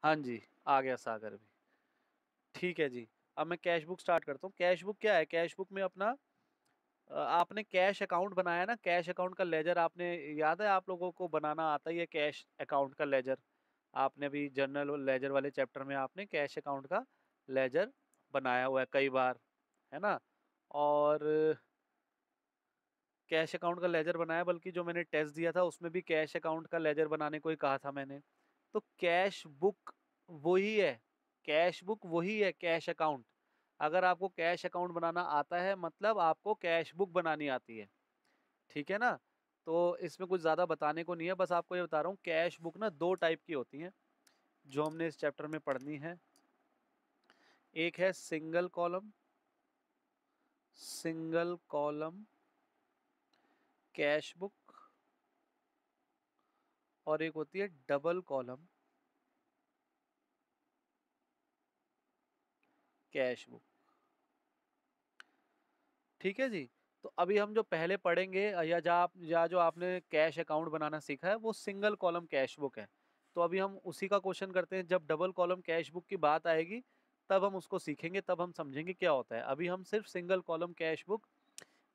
हाँ जी, आ गया सागर भी। ठीक है जी। अब मैं कैश बुक स्टार्ट करता हूँ। कैश बुक क्या है? कैश बुक में अपना आपने कैश अकाउंट बनाया ना, कैश अकाउंट का लेजर आपने याद है, आप लोगों को बनाना आता ही है कैश अकाउंट का लेजर। आपने भी जर्नल और लेजर वाले चैप्टर में आपने कैश अकाउंट का लेजर बनाया हुआ है कई बार, है ना? और कैश अकाउंट का लेजर बनाया, बल्कि जो मैंने टेस्ट दिया था उसमें भी कैश अकाउंट का लेजर बनाने को ही कहा था मैंने। तो कैश बुक वही है, कैश बुक वही है कैश अकाउंट। अगर आपको कैश अकाउंट बनाना आता है मतलब आपको कैश बुक बनानी आती है, ठीक है ना? तो इसमें कुछ ज़्यादा बताने को नहीं है, बस आपको ये बता रहा हूँ कैश बुक ना 2 टाइप की होती हैं, जो हमने इस चैप्टर में पढ़नी है। एक है सिंगल कॉलम कैश बुक, और एक होती है डबल कॉलम कैश बुक। ठीक है जी। तो अभी हम जो पहले पढ़ेंगे या जो आपने कैश अकाउंट बनाना सीखा है वो सिंगल कॉलम कैश बुक है। तो अभी हम उसी का क्वेश्चन करते हैं। जब डबल कॉलम कैश बुक की बात आएगी तब हम उसको सीखेंगे, तब हम समझेंगे क्या होता है। अभी हम सिर्फ सिंगल कॉलम कैश बुक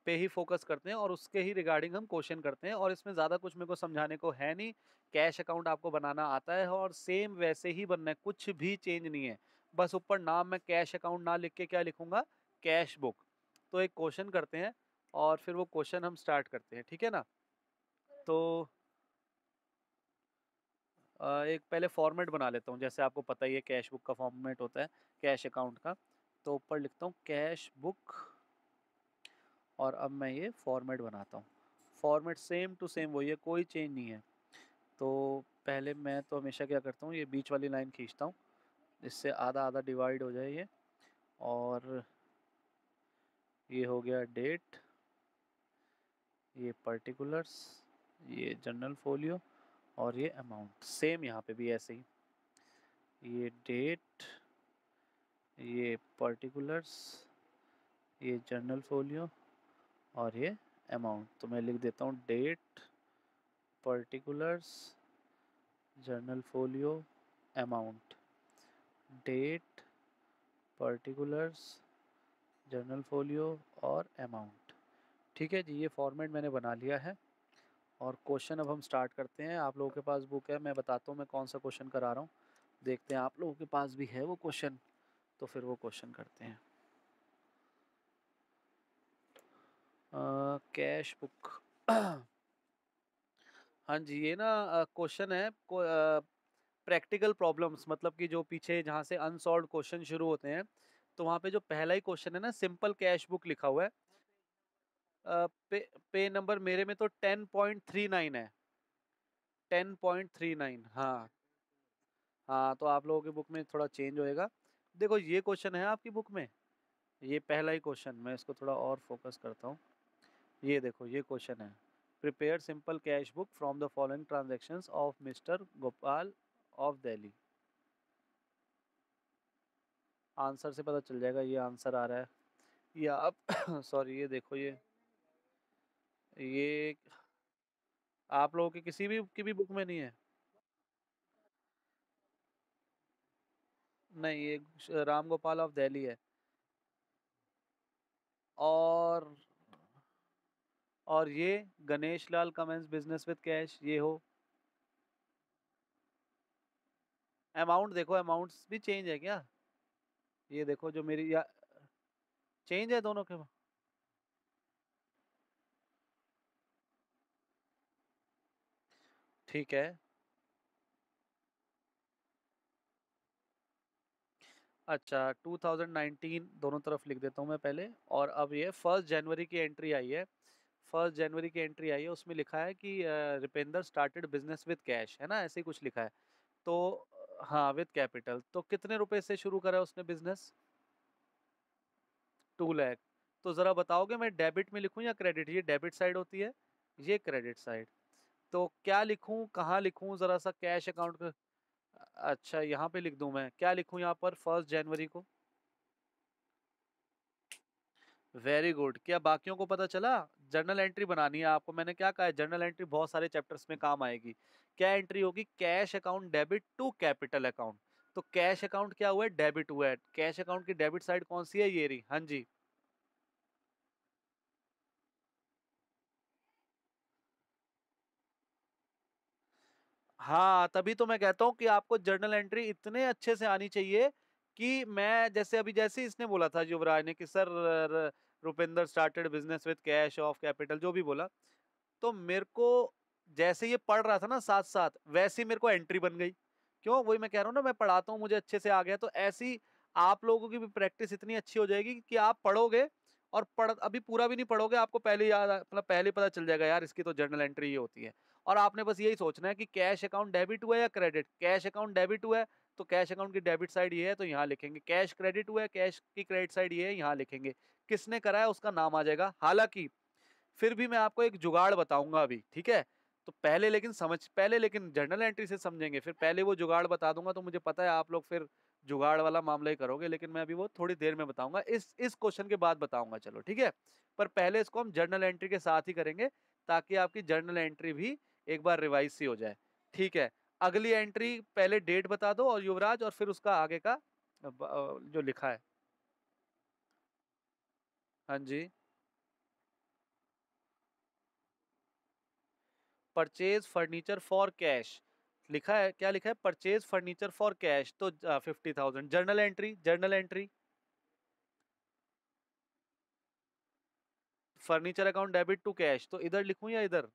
पे ही फोकस करते हैं और उसके ही रिगार्डिंग हम क्वेश्चन करते हैं, और इसमें ज़्यादा कुछ मेरे को समझाने को है नहीं। कैश अकाउंट आपको बनाना आता है और सेम वैसे ही बनना है, कुछ भी चेंज नहीं है। बस ऊपर नाम में कैश अकाउंट ना लिख के क्या लिखूंगा, कैश बुक। तो एक क्वेश्चन करते हैं और फिर वो क्वेश्चन हम स्टार्ट करते हैं, ठीक है ना? तो एक पहले फॉर्मेट बना लेता हूँ, जैसे आपको पता ही है कैश बुक का फॉर्मेट होता है कैश अकाउंट का। तो ऊपर लिखता हूँ कैश बुक, और अब मैं ये फॉर्मेट बनाता हूँ। फॉर्मेट सेम टू सेम वही है, कोई चेंज नहीं है। तो पहले मैं तो हमेशा क्या करता हूँ, ये बीच वाली लाइन खींचता हूँ, इससे आधा आधा डिवाइड हो जाए ये। और ये हो गया डेट, ये पर्टिकुलर्स, ये जनरल फोलियो, और ये अमाउंट। सेम यहाँ पे भी ऐसे ही, ये डेट, ये पर्टिकुलर्स, ये जनरल फोलियो, और ये अमाउंट। तो मैं लिख देता हूँ date, particulars, journal folio, amount. Date, particulars, journal folio और अमाउंट। ठीक है जी, ये फॉर्मेट मैंने बना लिया है। और क्वेश्चन अब हम स्टार्ट करते हैं। आप लोगों के पास बुक है, मैं बताता हूँ मैं कौन सा क्वेश्चन करा रहा हूँ। देखते हैं आप लोगों के पास भी है वो क्वेश्चन, तो फिर वो क्वेश्चन करते हैं। कैश बुक हाँ जी, ये ना क्वेश्चन है प्रैक्टिकल प्रॉब्लम्स, मतलब कि जो पीछे जहाँ से अनसॉल्व्ड क्वेश्चन शुरू होते हैं, तो वहाँ पे जो पहला ही क्वेश्चन है ना, सिंपल कैश बुक लिखा हुआ है। पे पे नंबर मेरे में तो 10.39 है, 10.39। हाँ हाँ, तो आप लोगों की बुक में थोड़ा चेंज होएगा। देखो ये क्वेश्चन है आपकी बुक में, ये पहला ही क्वेश्चन। मैं इसको थोड़ा और फोकस करता हूँ। ये देखो ये क्वेश्चन है, prepare simple cash book from the following transactions of mister Gopal of Delhi. Answer से पता चल जाएगा, ये आंसर आ रहा है या आप सॉरी, ये देखो ये आप लोगों की किसी भी की भी बुक में नहीं है? नहीं, ये राम गोपाल ऑफ दिल्ली है। और ये Ganesh Lal commence business with cash, ये हो। अमाउंट देखो, अमाउंट्स भी चेंज है क्या? ये देखो जो मेरी या चेंज है दोनों के। ठीक है। अच्छा, 2019 दोनों तरफ लिख देता हूँ मैं पहले। और अब ये 1 जनवरी की एंट्री आई है, 1 जनवरी की एंट्री आई है, उसमें लिखा है कि Rupendra started business with cash, है ना, ऐसे ही कुछ लिखा है। तो हाँ, विद कैपिटल। तो कितने रुपए से शुरू करा उसने बिजनेस? 2 लाख। तो ज़रा बताओगे मैं डेबिट में लिखूं या क्रेडिट? ये डेबिट साइड होती है, ये क्रेडिट साइड। तो क्या लिखूं, कहाँ लिखूं ज़रा सा कैश अकाउंट का? अच्छा, यहाँ पे लिख दूं मैं, क्या लिखूं यहाँ पर 1 जनवरी को? Very good. क्या बाकियों को पता चला? जर्नल एंट्री बनानी है आपको, मैंने क्या कहा है, जर्नल एंट्री बहुत सारे चैप्टर्स में काम आएगी। क्या एंट्री होगी? Cash account debit to capital account. तो कैश अकाउंट क्या हुआ है, डेबिट हुआ है। कैश अकाउंट की डेबिट साइड कौन सी है, ये रही। हाँ जी, हाँ, तभी तो मैं कहता हूँ कि आपको जर्नल एंट्री इतने अच्छे से आनी चाहिए कि मैं जैसे अभी जैसे इसने बोला था युवराज ने कि sir Rupinder started business with cash of capital, जो भी बोला, तो मेरे को जैसे ये पढ़ रहा था ना साथ साथ, वैसे ही मेरे को एंट्री बन गई। क्यों, वही मैं कह रहा हूँ ना, मैं पढ़ाता हूँ मुझे अच्छे से आ गया, तो ऐसी आप लोगों की भी प्रैक्टिस इतनी अच्छी हो जाएगी कि आप पढ़ोगे और पढ़ अभी पूरा भी नहीं पढ़ोगे, आपको पहले याद मतलब पहले पता चल जाएगा यार इसकी तो जर्नल एंट्री ये होती है। और आपने बस यही सोचना है कि कैश अकाउंट डेबिट हुआ है या क्रेडिट। कैश अकाउंट डेबिट हुआ है तो कैश अकाउंट की डेबिट साइड ये है तो यहाँ लिखेंगे, कैश क्रेडिट हुआ है कैश की क्रेडिट साइड ये है यहाँ लिखेंगे, किसने करा है उसका नाम आ जाएगा। हालांकि फिर भी मैं आपको एक जुगाड़ बताऊंगा अभी, ठीक है। तो पहले लेकिन जर्नल एंट्री से समझेंगे, फिर पहले वो जुगाड़ बता दूंगा, तो मुझे पता है आप लोग फिर जुगाड़ वाला मामला ही करोगे, लेकिन मैं अभी वो थोड़ी देर में बताऊंगा, इस क्वेश्चन के बाद बताऊंगा, चलो ठीक है। पर पहले इसको हम जर्नल एंट्री के साथ ही करेंगे, ताकि आपकी जर्नल एंट्री भी एक बार रिवाइज सी हो जाए, ठीक है। अगली एंट्री पहले डेट बता दो और युवराज, और फिर उसका आगे का जो लिखा है। हाँ जी, परचेज फर्नीचर फॉर कैश लिखा है, क्या लिखा है, परचेज फर्नीचर फॉर कैश, तो 50,000। Journal entry, journal entry furniture account debit to cash, तो इधर लिखूं या इधर,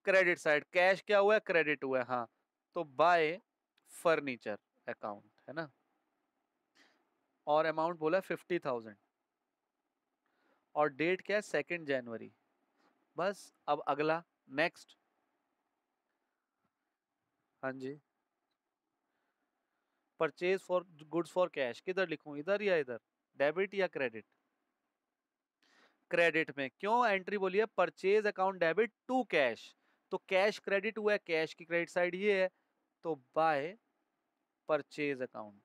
क्रेडिट साइड, कैश क्या हुआ है, क्रेडिट हुआ है, हाँ। तो बाय फर्नीचर अकाउंट है ना, और अमाउंट बोला 50,000, और डेट क्या है, 2 जनवरी। बस अब अगला, नेक्स्ट। हाँ जी, purchase for goods for cash किधर लिखूं, इधर या इधर, डेबिट या क्रेडिट। क्रेडिट में, क्यों एंट्री बोली है, purchase account debit to cash, तो कैश क्रेडिट हुआ है, कैश की क्रेडिट साइड ये है, तो बाय परचेज अकाउंट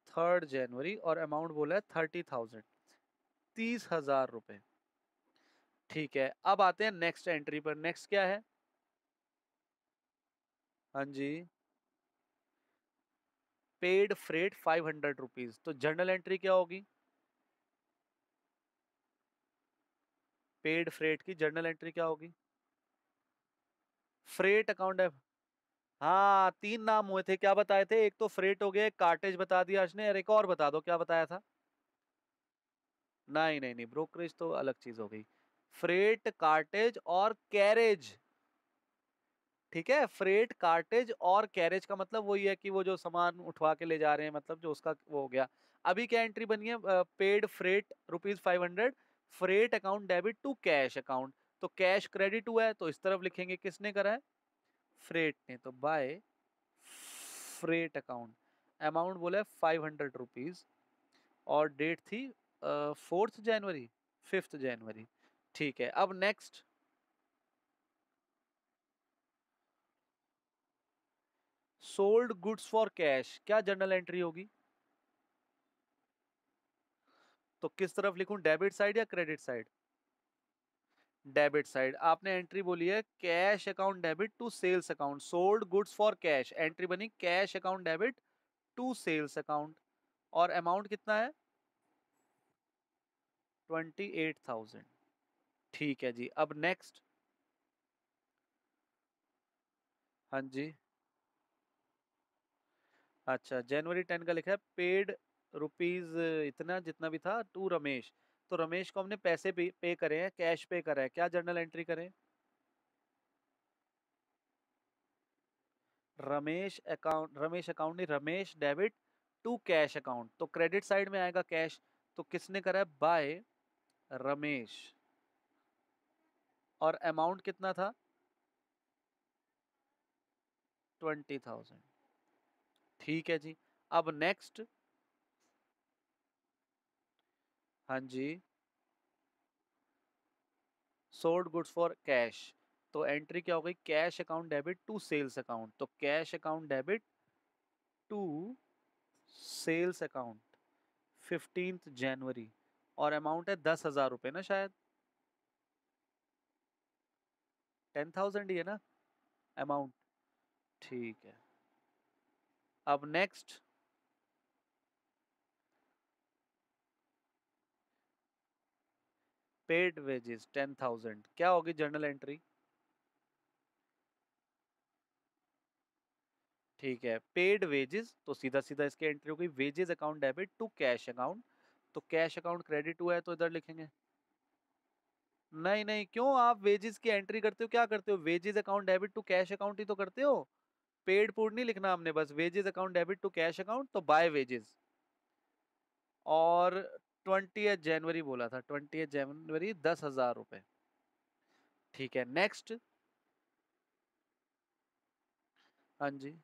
3 जनवरी, और अमाउंट बोला है 30,000, 30,000 रुपए। ठीक है, अब आते हैं नेक्स्ट एंट्री पर। नेक्स्ट क्या है, हाँ जी, पेड फ्रेट 500 रुपीज, तो जर्नल एंट्री क्या होगी, पेड फ्रेट की जर्नल एंट्री क्या होगी, फ्रेट अकाउंट है। हाँ, 3 नाम हुए थे, क्या बताए थे, एक तो फ्रेट हो गया, कार्टेज बता दिया उसने, और एक और बता दो क्या बताया था। नहीं नहीं नहीं, ब्रोकरेज तो अलग चीज हो गई, फ्रेट कार्टेज और कैरेज, ठीक है। फ्रेट कार्टेज और कैरेज का मतलब वही है कि वो जो सामान उठवा के ले जा रहे हैं, मतलब जो उसका वो हो गया। अभी क्या एंट्री बनी है, paid freight ₹500, freight account debit to cash account, तो कैश क्रेडिट हुआ है तो इस तरफ लिखेंगे, किसने करा है, फ्रेट ने, तो बाय फ्रेट अकाउंट, अमाउंट बोला है ₹500, और डेट थी 4 जनवरी, 5 जनवरी। ठीक है, अब next, sold goods for cash, क्या जर्नल एंट्री होगी, तो किस तरफ लिखूं, डेबिट साइड या क्रेडिट साइड, डेबिट साइड। आपने एंट्री बोली है cash account debit to sales account, sold goods for cash, entry बनी cash account debit to sales account, और अमाउंट कितना है, 28,000। ठीक है जी, अब नेक्स्ट, हाँ जी, अच्छा, जनवरी 10 का लिखा है, पेड रुपीज इतना जितना भी था टू रमेश, तो रमेश को हमने पैसे पे करे हैं, कैश पे करा है, क्या जर्नल एंट्री करें, रमेश अकाउंट नहीं, Ramesh debit to cash account, तो क्रेडिट साइड में आएगा कैश, तो किसने करा है, बाय रमेश, और अमाउंट कितना था, 20,000। ठीक है जी, अब नेक्स्ट, हाँ जी, सोल्ड गुड्स फॉर कैश, तो एंट्री क्या हो गई, cash account debit to sales account, तो cash account debit to sales account 15 जनवरी, और अमाउंट है 10,000 रुपये ना शायद, 10,000 ही है ना अमाउंट, ठीक है। अब नेक्स्ट, पेड वेजेस 10,000, क्या होगी जर्नल एंट्री? ठीक है, पेड वेजेस तो सीधा सीधा इसकी एंट्री होगी wages account debit to cash account, तो कैश अकाउंट क्रेडिट हुआ है तो इधर लिखेंगे। नहीं नहीं, क्यों आप वेजेस की एंट्री करते हो, क्या करते हो, wages account debit to cash account ही तो करते हो। पेड फूड नहीं लिखना हमने, बस wages account debit to cash account, तो बाय वेजेस। और 20 जनवरी बोला था, 20 जनवरी 10,000 रुपए। ठीक है, नेक्स्ट। हाँ जी।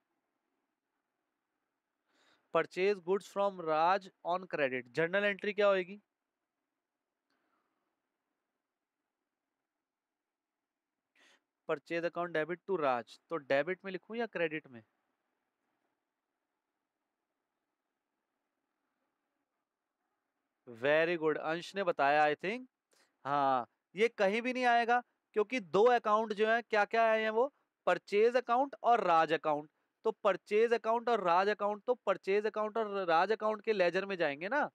Purchase goods from Raj on credit, journal entry क्या होगी? Purchase account debit to Raj, तो डेबिट में लिखूं या क्रेडिट में? वेरी गुड, अंश ने बताया आई थिंक। हाँ, ये कहीं भी नहीं आएगा, क्योंकि दो अकाउंट जो है क्या क्या आए हैं वो, परचेज अकाउंट और राज अकाउंट। तो परचेज अकाउंट और राज अकाउंट, तो परचेज अकाउंट और राज अकाउंट के लेजर में जाएंगे ना,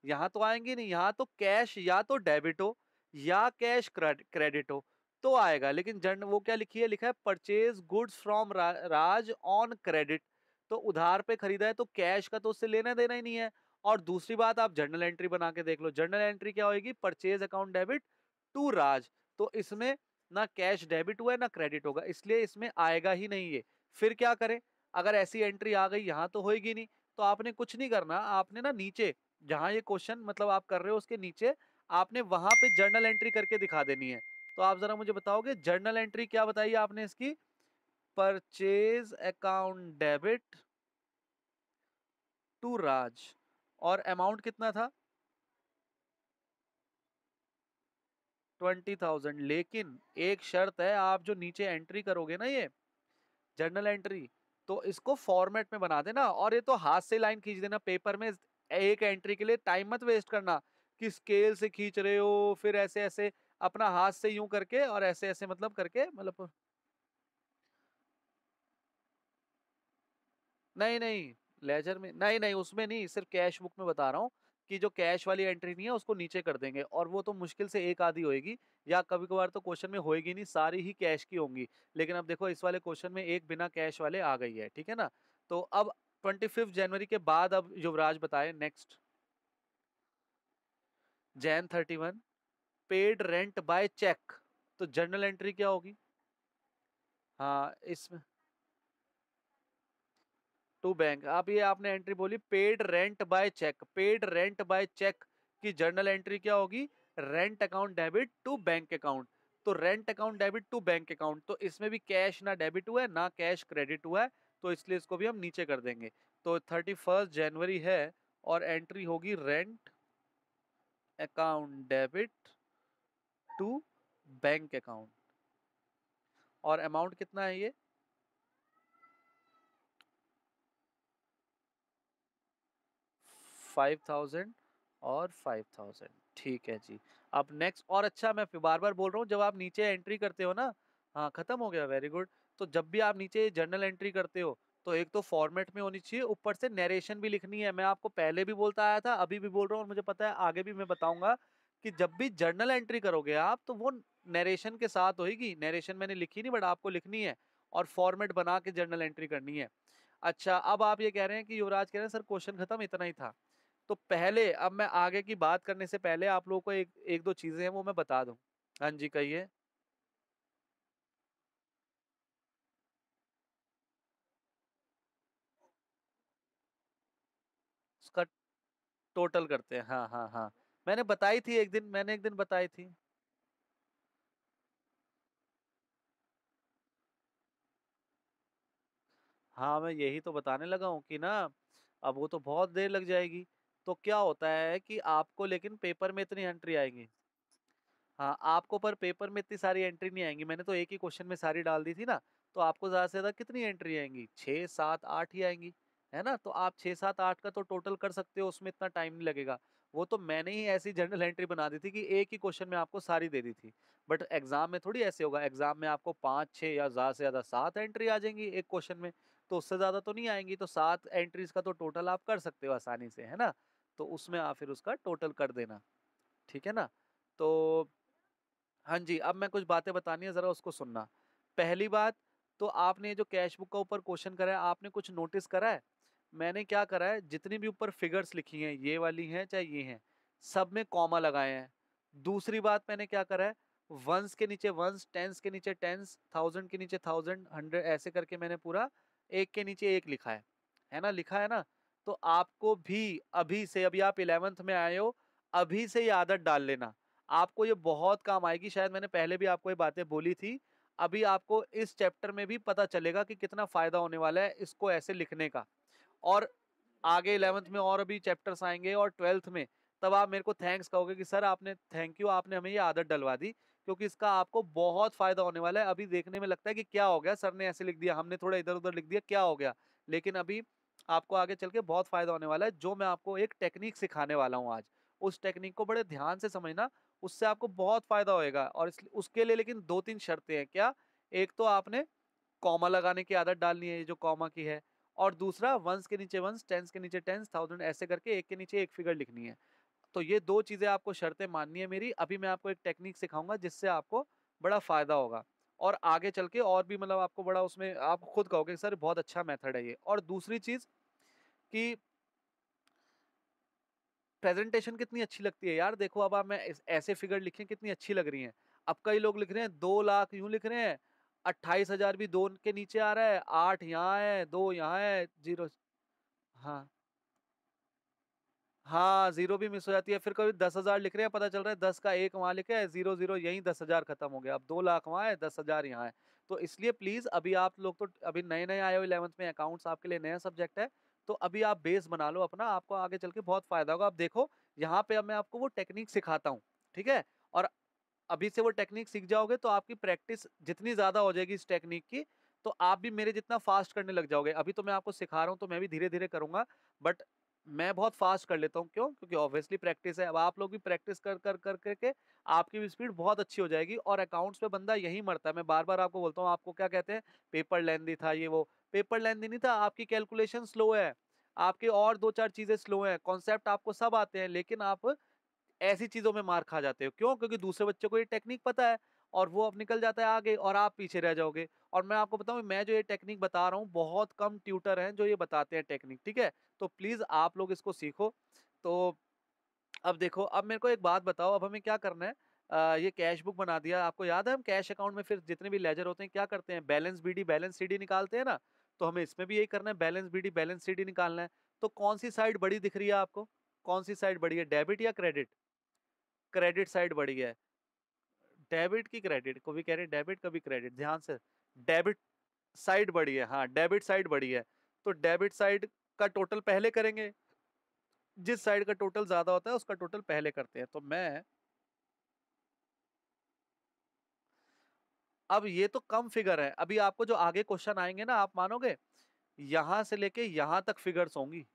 यहाँ तो आएंगे नहीं। यहाँ तो कैश या तो डेबिट हो या कैश क्रेडिट हो तो आएगा, लेकिन जन वो क्या लिखी है, लिखा है purchase goods from Raj on credit, तो उधार पे खरीदा है तो कैश का तो उससे लेना देना ही नहीं है। और दूसरी बात, आप जर्नल एंट्री बना के देख लो, जर्नल एंट्री क्या होगी, purchase account debit to Raj, तो इसमें ना कैश डेबिट हुआ है ना क्रेडिट होगा, इसलिए इसमें आएगा ही नहीं ये। फिर क्या करें, अगर ऐसी एंट्री आ गई, यहाँ तो होएगी नहीं, तो आपने कुछ नहीं करना, आपने ना नीचे जहां ये क्वेश्चन मतलब आप कर रहे हो उसके नीचे आपने वहां पे जर्नल एंट्री करके दिखा देनी है। तो आप जरा मुझे बताओगे जर्नल एंट्री क्या बताई आपने इसकी, परचेज अकाउंट डेबिट टू राज, और अमाउंट कितना था, 20,000। लेकिन एक शर्त है, आप जो नीचे एंट्री करोगे ना ये जर्नल एंट्री, तो इसको फॉर्मेट में बना देना, और ये तो हाथ से लाइन खींच देना पेपर में, एक एंट्री के लिए टाइम मत वेस्ट करना कि स्केल से खींच रहे हो फिर ऐसे ऐसे, अपना हाथ से यूं करके और ऐसे ऐसे मतलब करके मतलब। नहीं नहीं, लेजर में नहीं नहीं, उसमें नहीं, सिर्फ कैश बुक में बता रहा हूँ कि जो कैश वाली एंट्री नहीं है उसको नीचे कर देंगे, और वो तो मुश्किल से एक आधी होएगी, या कभी कभार तो क्वेश्चन में होएगी नहीं, सारी ही कैश की होंगी। लेकिन अब देखो इस वाले क्वेश्चन में एक बिना कैश वाले आ गई है, ठीक है ना। तो अब 25 जनवरी के बाद अब युवराज बताए next. Jan 31, paid rent by cheque, तो जर्नल एंट्री क्या होगी? हाँ इसमें टू बैंक, अब ये आपने एंट्री बोली paid rent by cheque, paid rent by cheque की जर्नल एंट्री क्या होगी, rent account debit to bank account, तो rent account debit to bank account, तो इसमें भी कैश ना डेबिट हुआ है ना कैश क्रेडिट हुआ है, तो इसलिए इसको भी हम नीचे कर देंगे। तो 31 जनवरी है, और एंट्री होगी rent account debit to bank account, और अमाउंट कितना है ये, 5,000 और 5,000, ठीक है जी। अब नेक्स्ट, और अच्छा मैं फिर बार बार बोल रहा हूँ, जब आप नीचे एंट्री करते हो ना, हाँ खत्म हो गया, वेरी गुड। तो जब भी आप नीचे जर्नल एंट्री करते हो, तो एक तो फॉर्मेट में होनी चाहिए, ऊपर से नरेशन भी लिखनी है। मैं आपको पहले भी बोलता आया था, अभी भी बोल रहा हूँ, और मुझे पता है आगे भी मैं बताऊंगा कि जब भी जर्नल एंट्री करोगे आप, तो वो नरेशन के साथ होगी, नरेशन मैंने लिखी नहीं बट आपको लिखनी है, और फॉर्मेट बना के जर्नल एंट्री करनी है। अच्छा, अब आप ये कह रहे हैं कि युवराज कह रहे हैं सर क्वेश्चन खत्म, इतना ही था। तो पहले, अब मैं आगे की बात करने से पहले आप लोगों को एक एक दो चीजें हैं वो मैं बता दूं। हाँ जी कहिए। उसका टोटल करते हैं, हाँ हाँ हाँ, मैंने बताई थी एक दिन, मैंने एक दिन बताई थी। हाँ मैं यही तो बताने लगा हूँ कि ना, अब वो तो बहुत देर लग जाएगी। तो क्या होता है कि आपको लेकिन पेपर में इतनी एंट्री आएंगी, हाँ आपको पर पेपर में इतनी सारी एंट्री नहीं आएंगी, मैंने तो एक ही क्वेश्चन में सारी डाल दी थी ना। तो आपको ज्यादा से ज्यादा कितनी एंट्री आएंगी, 6 7 8 ही आएंगी, है ना। तो आप 6 7 8 का तो टोटल कर सकते हो, उसमें इतना टाइम नहीं लगेगा। वो तो मैंने ही ऐसी जर्नल एंट्री बना दी थी कि एक ही क्वेश्चन में आपको सारी दे दी थी। बट एग्ज़ाम में थोड़ी ऐसे होगा, एग्ज़ाम में आपको 5-6 या ज़्यादा से ज़्यादा 7 एंट्री आ जाएँगी एक क्वेश्चन में, तो उससे ज़्यादा तो नहीं आएँगी। तो 7 एंट्रीज़ का तो टोटल आप कर सकते हो आसानी से, है ना? तो उसमें आप फिर उसका टोटल कर देना, ठीक है ना? तो हाँ जी, अब मैं कुछ बातें बतानी है, ज़रा उसको सुनना। पहली बात, तो आपने जो कैश बुक का ऊपर क्वेश्चन करा है, आपने कुछ नोटिस करा है? मैंने क्या करा है, जितनी भी ऊपर फिगर्स लिखी हैं, ये वाली हैं चाहे ये हैं, सब में कॉमा लगाए हैं। दूसरी बात मैंने क्या करा है, वन्स के नीचे वन्स, टेंस के नीचे टेंस, थाउज़ेंड के नीचे थाउज़ेंड, 100 ऐसे करके मैंने पूरा एक के नीचे एक लिखा है। है ना? लिखा है ना? तो आपको भी अभी से, अभी आप 11th में आए हो, अभी से ये आदत डाल लेना। आपको ये बहुत काम आएगी, शायद मैंने पहले भी आपको ये बातें बोली थी। अभी आपको इस चैप्टर में भी पता चलेगा कि कितना फ़ायदा होने वाला है इसको ऐसे लिखने का। और आगे 11th में और अभी चैप्टर्स आएँगे और 12th में, तब आप मेरे को थैंक्स कहोगे कि सर आपने, थैंक यू, आपने हमें ये आदत डलवा दी, क्योंकि इसका आपको बहुत फ़ायदा होने वाला है। अभी देखने में लगता है कि क्या हो गया, सर ने ऐसे लिख दिया, हमने थोड़ा इधर-उधर लिख दिया, क्या हो गया? लेकिन अभी आपको आगे चल के बहुत फ़ायदा होने वाला है, जो मैं आपको एक टेक्नीक सिखाने वाला हूँ आज। उस टेक्नीक को बड़े ध्यान से समझना, उससे आपको बहुत फ़ायदा होएगा। और उसके लिए लेकिन 2-3 शर्तें हैं। क्या? एक तो आपने कॉमा लगाने की आदत डालनी है, ये जो कॉमा की है। और दूसरा, वन्स के नीचे वन्स, टेंस के नीचे टेंस, थाउज़ेंड ऐसे करके एक के नीचे एक फिगर लिखनी है। तो ये 2 चीज़ें आपको शर्तें माननी है मेरी। अभी मैं आपको एक टेक्नीक सिखाऊँगा जिससे आपको बड़ा फ़ायदा होगा। और आगे चल के और भी मतलब आपको बड़ा उसमें आप खुद कहोगे सर बहुत अच्छा मेथड है ये। और दूसरी चीज़ कि प्रेज़ेंटेशन कितनी अच्छी लगती है यार, देखो अब आप मैं ऐसे फिगर लिखे कितनी अच्छी लग रही हैं। अब कई लोग लिख रहे हैं 2 लाख यूँ लिख रहे हैं, 28,000 भी 2 के नीचे आ रहा है, 8 यहाँ है, 2 यहाँ है, 0। हाँ। हाँ, ज़ीरो भी मिस हो जाती है, फिर कभी 10,000 लिख रहे हैं, पता चल रहा है 10 का 1 वहाँ लिखा है, 0-0 यहीं 10,000 खत्म हो गया। अब 2 लाख वहाँ है, 10,000 यहाँ है। तो इसलिए प्लीज़, अभी आप लोग तो अभी नए-नए आए हो 11th में, अकाउंट्स आपके लिए नया सब्जेक्ट है, तो अभी आप बेस बना लो अपना, आपको आगे चल के बहुत फ़ायदा होगा। अब देखो, यहाँ पे अब मैं आपको वो टेक्नीक सिखाता हूँ, ठीक है? और अभी से वो टेक्नीक सीख जाओगे तो आपकी प्रैक्टिस जितनी ज़्यादा हो जाएगी इस टेक्नीक की, तो आप भी मेरे जितना फ़ास्ट करने लग जाओगे। अभी तो मैं आपको सिखा रहा हूँ, तो मैं भी धीरे-धीरे करूँगा, बट मैं बहुत फ़ास्ट कर लेता हूँ। क्यों? क्योंकि ऑब्वियसली प्रैक्टिस है। अब आप लोग भी प्रैक्टिस कर के आपकी भी स्पीड बहुत अच्छी हो जाएगी। और अकाउंट्स में बंदा यही मरता है। मैं बार-बार आपको बोलता हूँ, आपको क्या कहते हैं, पेपर लेंथी था ये वो। पेपर लेंथी नहीं था, आपकी कैलकुलेशन स्लो है। आपके और 2-4 चीज़ें स्लो हैं। कॉन्सेप्ट आपको सब आते हैं, लेकिन आप ऐसी चीज़ों में मार खा जाते हो। क्यों? क्योंकि दूसरे बच्चों को ये टेक्नीक पता है और वो अब निकल जाता है आगे और आप पीछे रह जाओगे। और मैं आपको बताऊँ, मैं जो ये टेक्नीक बता रहा हूँ, बहुत कम ट्यूटर हैं जो ये बताते हैं टेक्नीक, ठीक है? तो प्लीज़ आप लोग इसको सीखो। तो अब देखो, अब मेरे को एक बात बताओ, अब हमें क्या करना है? ये कैश बुक बना दिया, आपको याद है हम कैश अकाउंट में फिर जितने भी लेजर होते हैं क्या करते हैं? बैलेंस बीडी, बैलेंस सीडी निकालते हैं ना? तो हमें इसमें भी यही करना है, बैलेंस बीडी, बैलेंस सीडी निकालना है। तो कौन-सी साइड बड़ी दिख रही है आपको? कौन-सी साइड बड़ी है, डेबिट या क्रेडिट? क्रेडिट साइड बढ़ी है। डेबिट की क्रेडिट, कभी कह रहे हैं डेबिट कभी क्रेडिट, ध्यान से। डेबिट साइड बढ़ी है, हाँ, डेबिट साइड बढ़ी है। तो डेबिट साइड का टोटल पहले करेंगे। जिस साइड का टोटल ज्यादा होता है उसका टोटल पहले करते हैं। तो मैं, अब ये तो कम फिगर है, अभी आपको जो आगे क्वेश्चन आएंगे ना, आप मानोगे, यहां से लेके यहां तक फिगर्स होंगी।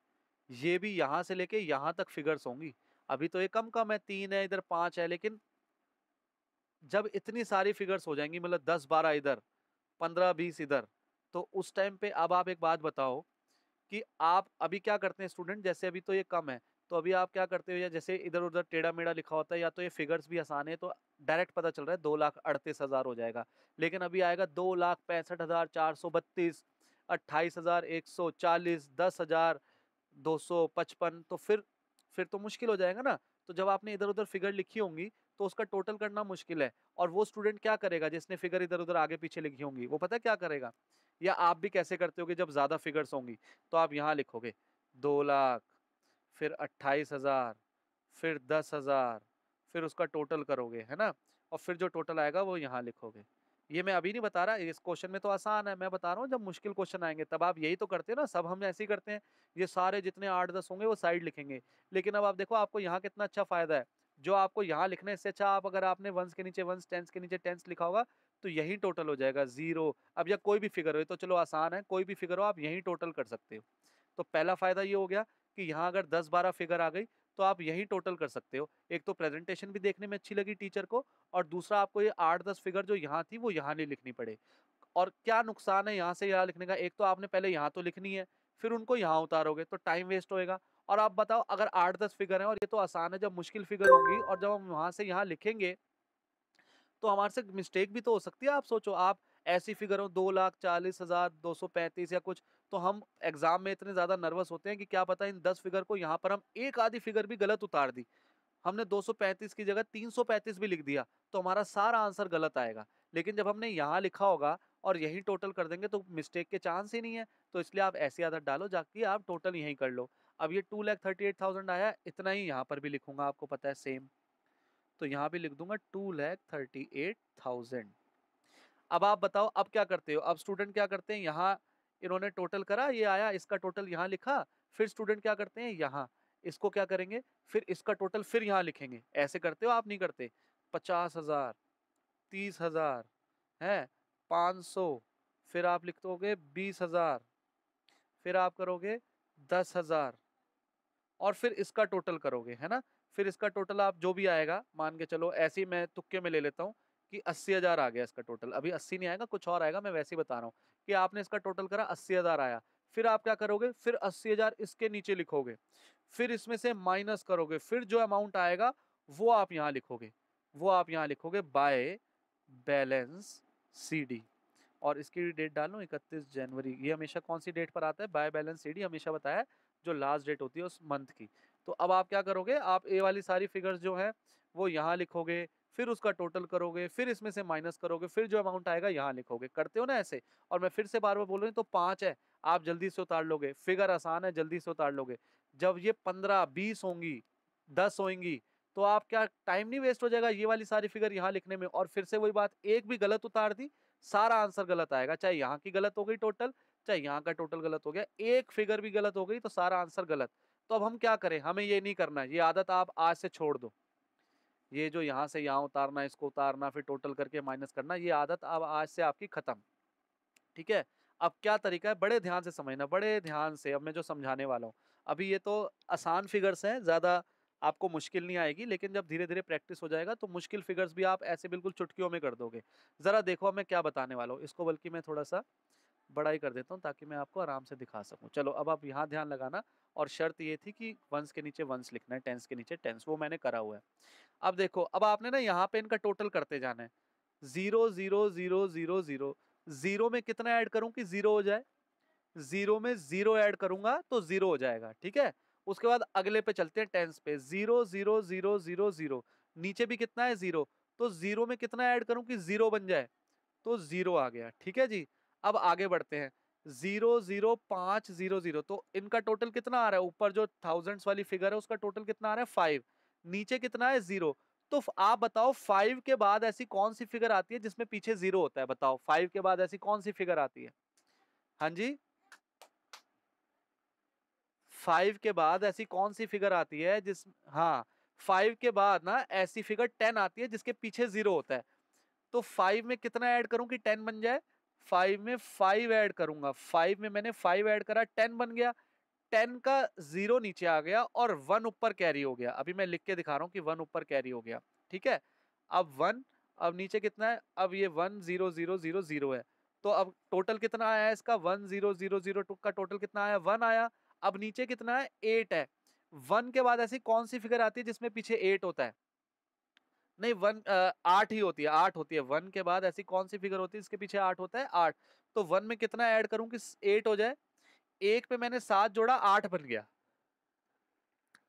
ये भी यहां से लेके यहां तक फिगर्स होंगी। अभी तो ये कम कम है, 3 है, इधर 5 है, लेकिन जब इतनी सारी फिगर्स हो जाएंगी, मतलब 10-12 इधर, 15-20 इधर, तो उस टाइम पे अब आप एक बात बताओ कि आप अभी क्या करते हैं स्टूडेंट, जैसे अभी तो ये कम है, तो अभी आप क्या करते हो, या जैसे इधर उधर टेढ़ा मेढ़ा लिखा होता है, या तो ये फिगर्स भी आसान है, तो डायरेक्ट पता चल रहा है 2,38,000 हो जाएगा। लेकिन अभी आएगा 2,65,432, 28,140, 10,255, तो फिर तो मुश्किल हो जाएगा ना। तो जब आपने इधर उधर फिगर लिखी होंगी, तो उसका टोटल करना मुश्किल है। और वो स्टूडेंट क्या करेगा जिसने फिगर इधर उधर आगे पीछे लिखी होंगी, वो पता है क्या करेगा? या आप भी कैसे करते होगे जब ज्यादा फिगर्स होंगी, तो आप यहाँ लिखोगे 2 लाख, फिर 28,000, फिर 10,000, फिर उसका टोटल करोगे, है ना? और फिर जो टोटल आएगा वो यहाँ लिखोगे। ये मैं अभी नहीं बता रहा, इस क्वेश्चन में तो आसान है, मैं बता रहा हूँ जब मुश्किल क्वेश्चन आएंगे तब आप यही तो करते हो ना, सब हम ऐसे ही करते हैं। ये सारे जितने 8-10 होंगे वो साइड लिखेंगे। लेकिन अब आप देखो, आपको यहाँ कितना अच्छा फायदा है। जो आपको यहाँ लिखना है, इससे अच्छा आप अगर आपने वंस के नीचे वंस, टेंस के नीचे टेंस लिखा होगा, तो यही टोटल हो जाएगा 0। अब या कोई भी फिगर हो, ये तो चलो आसान है, कोई भी फिगर हो आप यही टोटल कर सकते हो। तो पहला फायदा ये हो गया कि यहाँ अगर 10-12 फिगर आ गई, तो आप यही टोटल कर सकते हो। एक तो प्रेजेंटेशन भी देखने में अच्छी लगी टीचर को, और दूसरा आपको ये 8-10 फिगर जो यहाँ थी वो यहाँ नहीं लिखनी पड़े। और क्या नुकसान है यहाँ से यहाँ लिखने का, एक तो आपने पहले यहाँ तो लिखनी है, फिर उनको यहाँ उतारोगे तो टाइम वेस्ट होएगा। और आप बताओ, अगर 8-10 फिगर है और ये तो आसान है, जब मुश्किल फिगर होंगी और जब हम वहां से यहाँ लिखेंगे तो हमारे से मिस्टेक भी तो हो सकती है। आप सोचो, आप ऐसी फिगर हो 2,40,235 या कुछ, तो हम एग्जाम में इतने ज्यादा नर्वस होते हैं कि क्या पता इन 10 फिगर को यहाँ पर हम एक आधी फिगर भी गलत उतार दी, हमने 235 की जगह 335 भी लिख दिया, तो हमारा सारा आंसर गलत आएगा। लेकिन जब हमने यहाँ लिखा होगा और यही टोटल कर देंगे तो मिस्टेक के चांस ही नहीं है। तो इसलिए आप ऐसी आदत डालो जाके आप टोटल यही कर लो। अब ये 2,38,000 आया, इतना ही यहाँ पर भी लिखूंगा, आपको पता है सेम, तो यहाँ भी लिख दूंगा 2,38,000। अब आप बताओ, अब क्या करते हो? अब स्टूडेंट क्या करते हैं, यहाँ इन्होंने टोटल करा, ये आया, इसका टोटल यहाँ लिखा, फिर स्टूडेंट क्या करते हैं, यहाँ इसको क्या करेंगे, फिर इसका टोटल फिर यहाँ लिखेंगे। ऐसे करते हो आप? नहीं करते। 50,000, 30,000 है, 500, फिर आप लिख दोगे 20,000, फिर आप करोगे 10,000, और फिर इसका टोटल करोगे, है ना। फिर इसका टोटल आप जो भी आएगा, मान के चलो, ऐसे ही मैं तुक्के में ले लेता हूँ कि 80,000 आ गया इसका टोटल। अभी 80 नहीं आएगा, कुछ और आएगा, मैं वैसे ही बता रहा हूँ कि आपने इसका टोटल करा, 80,000 आया। फिर आप क्या करोगे, फिर 80,000 इसके नीचे लिखोगे, फिर इसमें से माइनस करोगे, फिर जो अमाउंट आएगा वो आप यहाँ लिखोगे, वो आप यहाँ लिखोगे बाय बैलेंस CD। और इसकी डेट डालो 31 जनवरी। ये हमेशा कौन सी डेट पर आता है? बाय बैलेंस CD हमेशा बताया है, जो लास्ट डेट होती है उस मंथ की। तो अब आप क्या करोगे, आप ए वाली सारी फिगर्स जो है वो यहाँ लिखोगे, फिर उसका टोटल करोगे, फिर इसमें से माइनस करोगे, फिर जो अमाउंट आएगा यहाँ लिखोगे। करते हो ना ऐसे? और मैं फिर से बार बार बोल रही हूँ, तो 5 है, आप जल्दी से उतार लोगे, फिगर आसान है, जल्दी से उतार लोगे। जब ये 15-20 होंगी, 10 होंगी, तो आप क्या टाइम नहीं वेस्ट हो जाएगा ये वाली सारी फिगर यहाँ लिखने में? और फिर से वही बात, एक भी गलत उतार दी, सारा आंसर गलत आएगा। चाहे यहाँ की गलत हो गई टोटल, चाहे यहाँ का टोटल गलत हो गया, एक फिगर भी गलत हो गई तो सारा आंसर गलत। तो अब हम क्या करें? हमें ये नहीं करना है, ये आदत आप आज से छोड़ दो। ये जो यहाँ से यहाँ उतारना, इसको उतारना, फिर टोटल करके माइनस करना, ये आदत अब आज से आपकी खत्म। ठीक है? अब क्या तरीका है, बड़े ध्यान से समझना, बड़े ध्यान से। अब मैं जो समझाने वाला हूँ, अभी ये तो आसान फिगर्स हैं, ज्यादा आपको मुश्किल नहीं आएगी, लेकिन जब धीरे धीरे प्रैक्टिस हो जाएगा तो मुश्किल फिगर्स भी आप ऐसे बिल्कुल चुटकियों में कर दोगे। जरा देखो अब मैं क्या बताने वाला हूँ, इसको बल्कि मैं थोड़ा सा बड़ा ही कर देता हूँ ताकि मैं आपको आराम से दिखा सकूँ। चलो, अब आप यहाँ ध्यान लगाना। और शर्त ये थी कि वंस के नीचे वंस लिखना है, टेंस के नीचे टेंस, वो मैंने करा हुआ है। अब देखो, अब आपने ना यहाँ पे इनका टोटल करते जाना है। 0 0 0 0 0, जीरो में कितना ऐड करूं कि जीरो हो जाए? जीरो में जीरो ऐड करूंगा तो जीरो हो जाएगा। ठीक है? उसके बाद अगले पे चलते हैं, टेंस पे। 0 0 0 0 0, नीचे भी कितना है? जीरो। तो जीरो में कितना ऐड करूं कि जीरो बन जाए? तो जीरो आ गया। ठीक है जी? अब आगे बढ़ते हैं। 0 0 5 0 0, तो इनका टोटल कितना आ रहा है? ऊपर जो थाउजेंड्स वाली फिगर है उसका टोटल कितना आ रहा है? 5। नीचे कितना है? जीरो। तो आप बताओ, 5 के बाद ऐसी कौन सी फिगर आती है जिसमें पीछे जीरो होता है? बताओ, 5 के बाद ऐसी कौन सी फिगर आती है? हाँ जी, 5 के बाद ऐसी कौन सी फिगर आती है जिस, हाँ, 5 के बाद ना ऐसी फिगर 10 आती है जिसके पीछे जीरो होता है। तो 5 में कितना ऐड करूं कि 10 बन जाए? 5 में 5 ऐड करूंगा, 5 में मैंने 5 ऐड करा, 10 बन गया। 10 का जीरो नीचे आ गया और 1 ऊपर कैरी हो गया। अभी मैं लिख के दिखा रहा हूं कि 1 ऊपर कैरी हो गया। ठीक है? अब 1, अब नीचे कितना है? अब ये 1 0 0 0 0 है। तो अब टोटल कितना आया इसका? 1 0 0 0 2 का टोटल कितना आया? 1 आया। अब नीचे कितना है? 8 है। 1 के बाद ऐसी कौन सी फिगर आती है जिसमें पीछे 8 होता है? नहीं, 8 ही होती है, 8 होती है। 1 के बाद ऐसी कौन सी फिगर होती है इसके पीछे 8 होता है? 8। तो 1 में कितना ऐड करूं कि 8 हो जाए? एक पे मैंने 7 जोड़ा, 8 बन गया।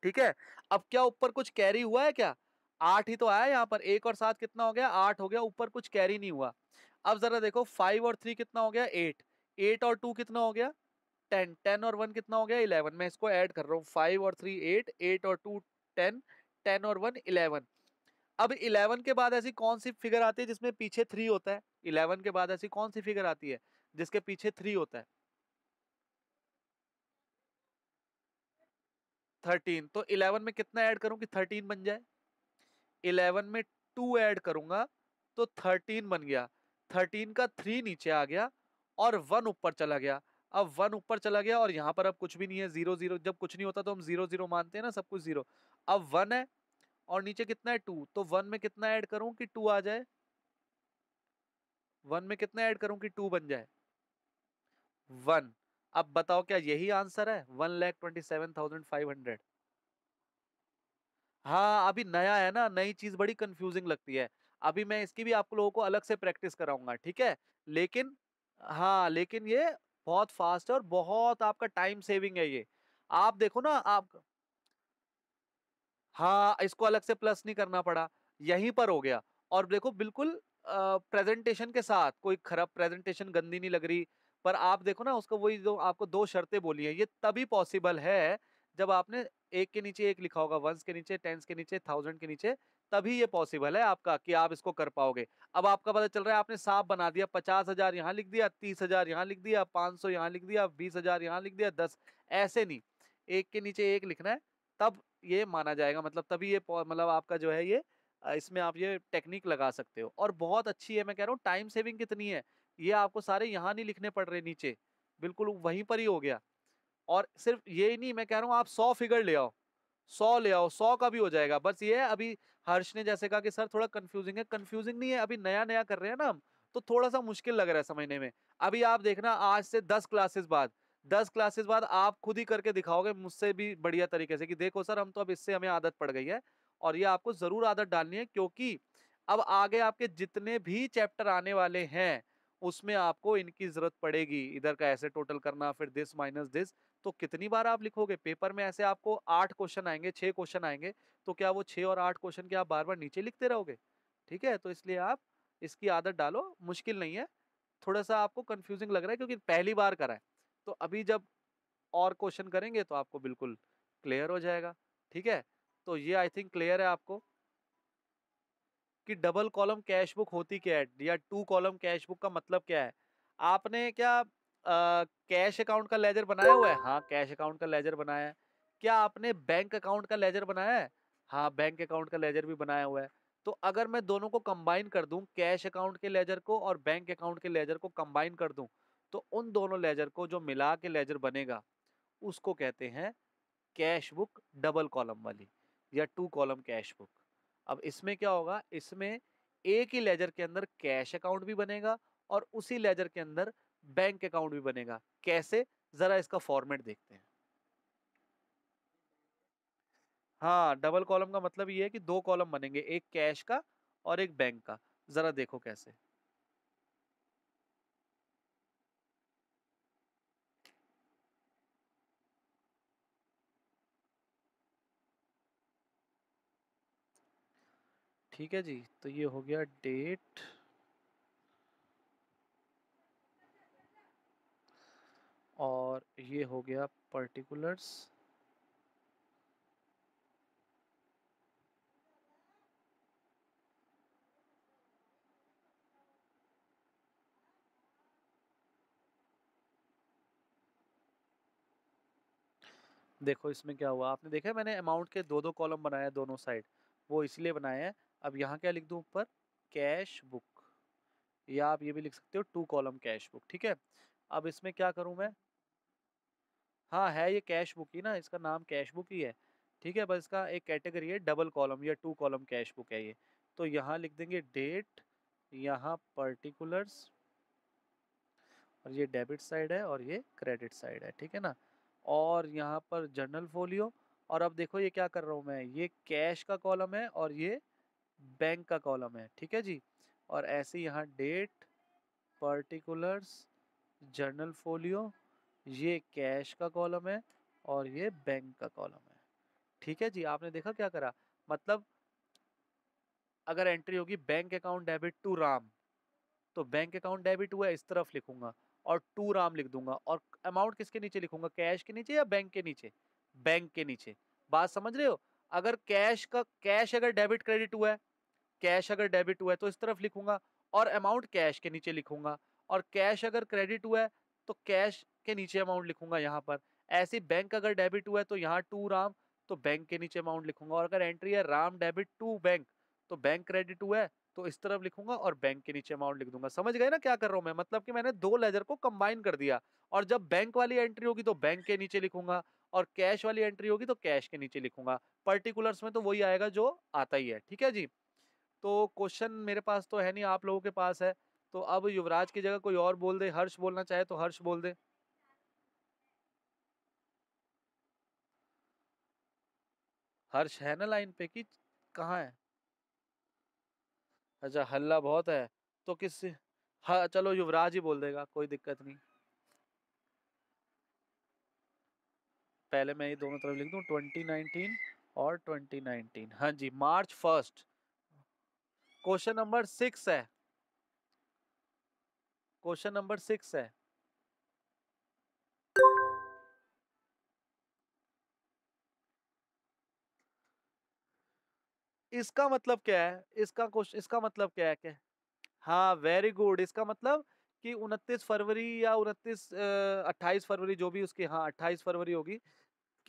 ठीक है? अब क्या ऊपर कुछ कैरी हुआ है क्या? 8 ही तो आया यहाँ पर। 1 और 7 कितना हो गया? 8 हो गया। ऊपर कुछ कैरी नहीं हुआ। अब जरा देखो, 5 और 3 कितना हो गया? 8। 8 और 2 कितना हो गया? 10। 10 और 1 कितना हो गया? 11। मैं इसको ऐड कर रहा हूँ, 5 और 3 8, 8 और 2 10, 10 और 1 11। अब 11 के बाद ऐसी कौन सी फिगर आती है जिसमें पीछे 3 होता है? 11 के बाद ऐसी कौन सी फिगर आती है जिसके पीछे 3 होता है? 13। तो 11 में कितना ऐड करूं कि 13 बन जाए? 11 में 2 ऐड करूंगा तो 13 बन गया। 13 का 3 नीचे आ गया और 1 ऊपर चला गया। अब 1 ऊपर चला गया और यहाँ पर अब कुछ भी नहीं है, जीरो जीरो। जब कुछ नहीं होता तो हम जीरो जीरो मानते हैं ना, सब कुछ जीरो। अब 1 है और नीचे कितना है 2, तो 1 में कितना ऐड करूं कि 2 आ जाए, 1 में कितना ऐड करूं कि 2 बन जाए 1। अब बताओ क्या यही आंसर है 1,27,500। हाँ अभी नया है ना, नई चीज बड़ी कंफ्यूजिंग लगती है। अभी मैं इसकी भी आप लोगों को अलग से प्रैक्टिस कराऊंगा, ठीक है। लेकिन हाँ, लेकिन ये बहुत फास्ट है और बहुत आपका टाइम सेविंग है ये। आप देखो ना आप, हाँ इसको अलग से प्लस नहीं करना पड़ा, यहीं पर हो गया। और देखो बिल्कुल प्रेजेंटेशन के साथ, कोई खराब प्रेजेंटेशन गंदी नहीं लग रही। पर आप देखो ना उसको, वही जो आपको दो शर्तें बोली है, ये तभी पॉसिबल है जब आपने एक के नीचे एक लिखा होगा, वंस के नीचे, टेंस के नीचे, थाउजेंड के नीचे, तभी ये पॉसिबल है आपका कि आप इसको कर पाओगे। अब आपका पता चल रहा है आपने साफ बना दिया, 50,000 यहाँ लिख दिया, 30,000 यहाँ लिख दिया, 500 यहाँ लिख दिया, 20,000 यहाँ लिख दिया, 10, ऐसे नहीं, एक के नीचे एक लिखना है, तब ये माना जाएगा। मतलब तभी ये मतलब आपका जो है ये इसमें आप ये टेक्निक लगा सकते हो और बहुत अच्छी है। मैं कह रहा हूँ टाइम सेविंग कितनी है, ये आपको सारे यहाँ नहीं लिखने पड़ रहे नीचे, बिल्कुल वहीं पर ही हो गया। और सिर्फ ये ही नहीं, मैं कह रहा हूँ आप 100 फिगर ले आओ, 100 ले आओ, 100 का भी हो जाएगा। बस ये है अभी हर्ष ने जैसे कहा कि सर थोड़ा कंफ्यूजिंग है, कंफ्यूजिंग नहीं है, अभी नया नया कर रहे हैं ना हम, तो थोड़ा सा मुश्किल लग रहा है समझने में। अभी आप देखना आज से 10 क्लासेस बाद, 10 क्लासेस बाद आप खुद ही करके दिखाओगे मुझसे भी बढ़िया तरीके से कि देखो सर हम तो अब इससे हमें आदत पड़ गई है। और ये आपको जरूर आदत डालनी है, क्योंकि अब आगे आपके जितने भी चैप्टर आने वाले हैं उसमें आपको इनकी जरूरत पड़ेगी। इधर का ऐसे टोटल करना, फिर दिस माइनस दिस, तो कितनी बार आप लिखोगे पेपर में? ऐसे आपको 8 क्वेश्चन आएंगे, 6 क्वेश्चन आएंगे, तो क्या वो 6 और 8 क्वेश्चन के आप बार बार नीचे लिखते रहोगे? ठीक है, तो इसलिए आप इसकी आदत डालो, मुश्किल नहीं है। थोड़ा सा आपको कंफ्यूजिंग लग रहा है क्योंकि पहली बार करा है, तो अभी जब और क्वेश्चन करेंगे तो आपको बिल्कुल क्लियर हो जाएगा। ठीक है, तो ये आई थिंक क्लियर है आपको कि डबल कॉलम कैश बुक होती क्या है, या टू कॉलम कैश बुक का मतलब क्या है। आपने क्या कैश अकाउंट का लेजर बनाया हुआ है? हाँ कैश अकाउंट का लेजर बनाया है। क्या आपने बैंक अकाउंट का लेजर बनाया है? हाँ बैंक अकाउंट का लेजर भी बनाया हुआ है। तो अगर मैं दोनों को कंबाइन कर दूं, कैश अकाउंट के लेजर को और बैंक अकाउंट के लेजर को कंबाइन कर दूं, तो उन दोनों लेजर को जो मिला के लेजर बनेगा उसको कहते हैं कैश बुक डबल कॉलम वाली, या टू कॉलम कैश बुक। अब इसमें क्या होगा, इसमें एक ही लेजर के अंदर कैश अकाउंट भी बनेगा और उसी लेजर के अंदर बैंक अकाउंट भी बनेगा। कैसे, जरा इसका फॉर्मेट देखते हैं। हाँ डबल कॉलम का मतलब ये है कि दो कॉलम बनेंगे, एक कैश का और एक बैंक का। जरा देखो कैसे। ठीक है जी, तो ये हो गया डेट और ये हो गया पर्टिकुलर्स। देखो इसमें क्या हुआ, आपने देखा है मैंने अमाउंट के दो दो कॉलम बनाए हैं दोनों साइड, वो इसलिए बनाए हैं। अब यहाँ क्या लिख दूँ ऊपर, कैश बुक, या आप ये भी लिख सकते हो टू कॉलम कैश बुक। ठीक है, अब इसमें क्या करूँ मैं, हाँ है ये कैश बुक ही ना, इसका नाम कैश बुक ही है। ठीक है, बस इसका एक कैटेगरी है डबल कॉलम या टू कॉलम कैश बुक है ये। तो यहाँ लिख देंगे डेट, यहाँ पर्टिकुलर्स, और ये डेबिट साइड है और ये क्रेडिट साइड है, ठीक है ना। और यहाँ पर जर्नल फोलियो। और अब देखो ये क्या कर रहा हूँ मैं, ये कैश का कॉलम है और ये बैंक का कॉलम है, ठीक है जी। और ऐसे यहाँ डेट, पर्टिकुलर्स, जर्नल फोलियो, ये कैश का कॉलम है और ये बैंक का कॉलम है। ठीक है जी, आपने देखा क्या करा, मतलब अगर एंट्री होगी bank account debit to Ram, तो बैंक अकाउंट डेबिट हुआ इस तरफ लिखूंगा और टू राम लिख दूंगा। और अमाउंट किसके नीचे लिखूंगा, कैश के नीचे या बैंक के नीचे? बैंक के नीचे। बात समझ रहे हो? अगर कैश अगर डेबिट क्रेडिट हुआ है, कैश अगर डेबिट हुआ है तो इस तरफ लिखूंगा और अमाउंट कैश के नीचे लिखूंगा। और कैश अगर क्रेडिट हुआ है तो कैश के नीचे अमाउंट लिखूंगा यहाँ पर। ऐसे बैंक अगर डेबिट हुआ है तो यहाँ टू राम, तो बैंक के नीचे अमाउंट लिखूंगा। और अगर एंट्री है राम डेबिट टू बैंक, तो बैंक क्रेडिट हुआ है तो इस तरफ लिखूंगा और बैंक के नीचे अमाउंट लिख दूंगा। समझ गए ना क्या कर रहा हूं मैं, मतलब कि मैंने दो लेजर को कंबाइन कर दिया। और जब बैंक वाली एंट्री होगी तो बैंक के नीचे लिखूंगा और कैश वाली एंट्री होगी तो कैश के नीचे लिखूंगा। पर्टिकुलर्स में तो वही आएगा जो आता ही है, ठीक है जी। तो क्वेश्चन मेरे पास तो है नहीं, आप लोगों के पास है, तो अब युवराज की जगह कोई और बोल दे, हर्ष बोलना चाहे तो हर्ष बोल दे। हर्ष है ना लाइन पे कि कहाँ है? अच्छा, हल्ला बहुत है तो किस, हाँ चलो युवराज ही बोल देगा, कोई दिक्कत नहीं। पहले मैं ये दोनों तरफ लिख दूं 2019 और 2019, हाँ जी, March 1। क्वेश्चन नंबर 6 है, क्वेश्चन नंबर 6 है। इसका मतलब क्या है, इसका क्वेश्चन, इसका मतलब क्या है क्या? हाँ वेरी गुड, इसका मतलब कि 29 फरवरी या 28 फरवरी जो भी उसकी, हाँ 28 फरवरी होगी,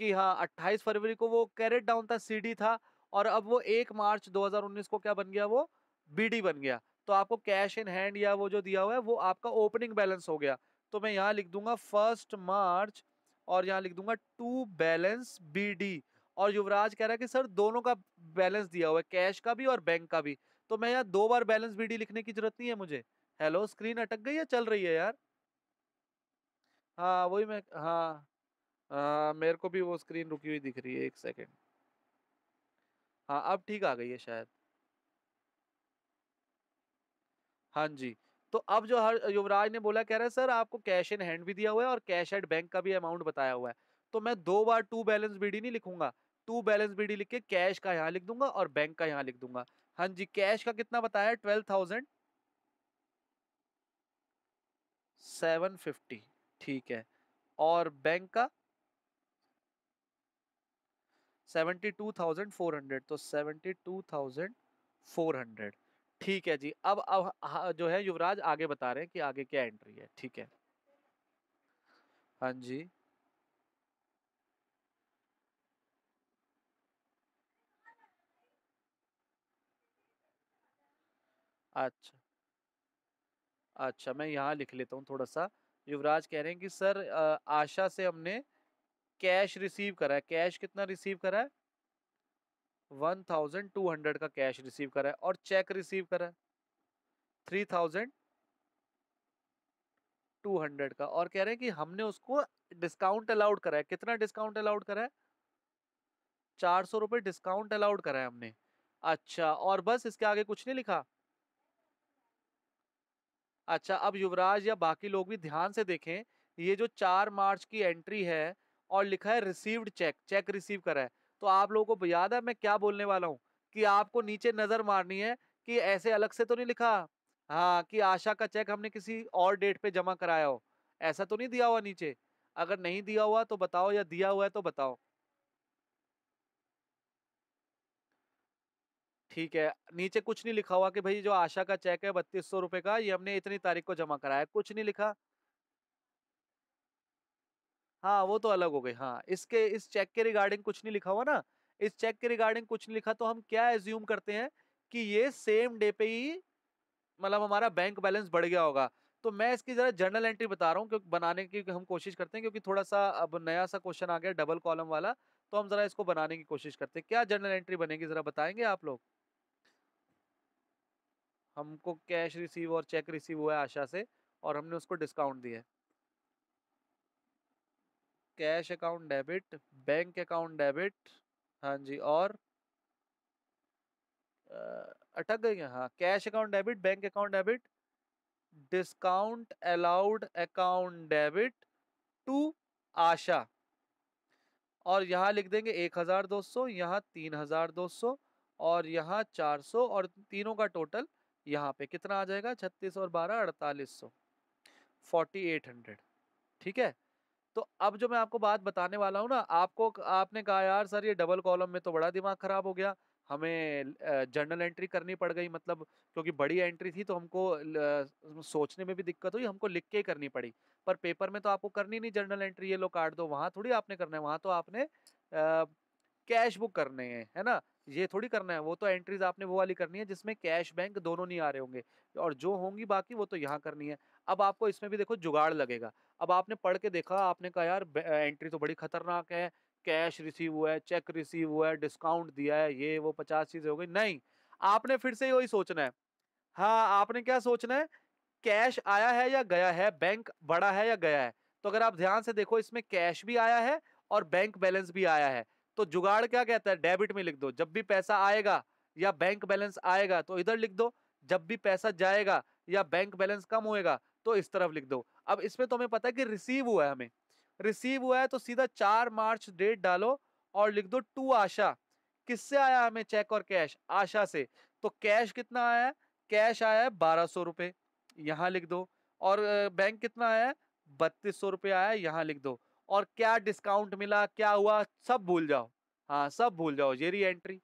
कि हाँ 28 फरवरी को वो कैरेट डाउन था, सीडी था, और अब वो 1 मार्च 2019 को क्या बन गया, वो बीडी बन गया। तो आपको कैश इन हैंड या वो जो दिया हुआ है वो आपका ओपनिंग बैलेंस हो गया। तो मैं यहाँ लिख दूंगा 1 मार्च, और यहाँ लिख दूंगा टू बैलेंस बीडी। और युवराज कह रहा है कि सर दोनों का बैलेंस दिया हुआ है, कैश का भी और बैंक का भी। तो मैं यहाँ 2 बार बैलेंस बीडी लिखने की जरूरत नहीं है मुझे। हेलो, स्क्रीन अटक गई है, चल रही है यार? हाँ वही मैं, हाँ मेरे को भी वो स्क्रीन रुकी हुई दिख रही है, एक सेकेंड। हाँ अब ठीक आ गई है शायद। हाँ जी। तो अब जो हर युवराज ने बोला, कह रहा है सर आपको कैश इन हैंड भी दिया हुआ है और कैश एट बैंक का भी अमाउंट बताया हुआ है। तो मैं 2 बार टू बैलेंस बीडी नहीं लिखूंगा, टू बैलेंस बीडी लिख के कैश का यहाँ लिख दूंगा और बैंक का यहाँ लिख दूंगा। हाँ जी, कैश का कितना बताया? 12,750, ठीक है। और बैंक का 72,400, तो 72,400, ठीक है जी। अब जो है युवराज आगे बता रहे हैं कि आगे क्या एंट्री है, ठीक है। हाँ जी। अच्छा अच्छा, मैं यहाँ लिख लेता हूँ थोड़ा सा। युवराज कह रहे हैं कि सर आशा से हमने कैश रिसीव करा है। कैश कितना रिसीव करा है? 1,200 का कैश रिसीव करा है। और चेक रिसीव करा है 3,200 का। और कह रहे हैं कि हमने उसको डिस्काउंट अलाउड करा है। कितना डिस्काउंट अलाउड करा है? 400 रुपये डिस्काउंट अलाउड करा है हमने। अच्छा, और बस इसके आगे कुछ नहीं लिखा? अच्छा, अब युवराज या बाकी लोग भी ध्यान से देखें, ये जो 4 मार्च की एंट्री है और लिखा है रिसीव्ड चेक, चेक रिसीव करा है, तो आप लोगों को याद है मैं क्या बोलने वाला हूँ? कि आपको नीचे नजर मारनी है कि ऐसे अलग से तो नहीं लिखा, हाँ, कि आशा का चेक हमने किसी और डेट पे जमा कराया हो, ऐसा तो नहीं दिया हुआ नीचे? अगर नहीं दिया हुआ तो बताओ, या दिया हुआ है तो बताओ। ठीक है, नीचे कुछ नहीं लिखा हुआ कि भाई जो आशा का चेक है 3200 रुपए का, ये हमने इतनी तारीख को जमा कराया, कुछ नहीं लिखा। हाँ वो तो अलग हो गई, हाँ इसके, इस चेक के रिगार्डिंग कुछ नहीं लिखा हुआ ना, इस चेक के रिगार्डिंग कुछ नहीं लिखा, तो हम क्या एज्यूम करते हैं कि ये सेम डे पे ही, मतलब हमारा बैंक बैलेंस बढ़ गया होगा। तो मैं इसकी जरा जर्नल एंट्री बता रहा हूँ, क्योंकि बनाने की हम कोशिश करते हैं, क्योंकि थोड़ा सा अब नया सा क्वेश्चन आ गया डबल कॉलम वाला, तो हम जरा इसको बनाने की कोशिश करते हैं। क्या जर्नल एंट्री बनेगी जरा बताएंगे आप लोग? हमको कैश रिसीव और चेक रिसीव हुआ है आशा से, और हमने उसको डिस्काउंट दिया है। Cash account debit, bank account debit, हाँ जी, और अटक गई है, हाँ, cash account debit, bank account debit, discount allowed account debit to Asha. और यहाँ लिख देंगे 1,200, यहाँ 3,200, और यहाँ 400, और तीनों का टोटल यहाँ पे कितना आ जाएगा? 36 और 12 4800, 4800, ठीक है। तो अब जो मैं आपको बात बताने वाला हूँ ना, आपको, आपने कहा यार सर ये डबल कॉलम में तो बड़ा दिमाग खराब हो गया, हमें जर्नल एंट्री करनी पड़ गई, मतलब क्योंकि बड़ी एंट्री थी तो हमको सोचने में भी दिक्कत हुई, हमको लिख के ही करनी पड़ी। पर पेपर में तो आपको करनी नहीं जर्नल एंट्री, ये लो काट दो, वहां थोड़ी आपने करना है, वहां तो आपने कैश बुक करने हैं, है ना? ये थोड़ी करना है, वो तो एंट्रीज आपने वो वाली करनी है जिसमें कैश बैंक दोनों नहीं आ रहे होंगे, और जो होंगी बाकी वो तो यहाँ करनी है। अब आपको इसमें भी देखो जुगाड़ लगेगा। अब आपने पढ़ के देखा, आपने कहा यार एंट्री तो बड़ी खतरनाक है, कैश रिसीव हुआ है, चेक रिसीव हुआ है, डिस्काउंट दिया है, ये वो 50 चीजें हो गई। नहीं, आपने फिर से वही सोचना है। हाँ, आपने क्या सोचना है, कैश आया है या गया है, बैंक बढ़ा है या गया है। तो अगर आप ध्यान से देखो, इसमें कैश भी आया है और बैंक बैलेंस भी आया है। तो जुगाड़ क्या कहता है, डेबिट में लिख दो। जब भी पैसा आएगा या बैंक बैलेंस आएगा तो इधर लिख दो, जब भी पैसा जाएगा या बैंक बैलेंस कम होएगा तो इस तरफ लिख दो। अब इसमें तो हमें पता है कि रिसीव हुआ है, हमें रिसीव हुआ है, तो सीधा 4 मार्च डेट डालो और लिख दो टू आशा। किससे आया हमें चेक और कैश, आशा से। तो कैश कितना आया है, कैश आया है 1200 रुपए, यहाँ लिख दो। और बैंक कितना आया है, 3200 रुपये आया है, यहाँ लिख दो। और क्या डिस्काउंट मिला, क्या हुआ, सब भूल जाओ। हाँ, सब भूल जाओ, ये रही एंट्री।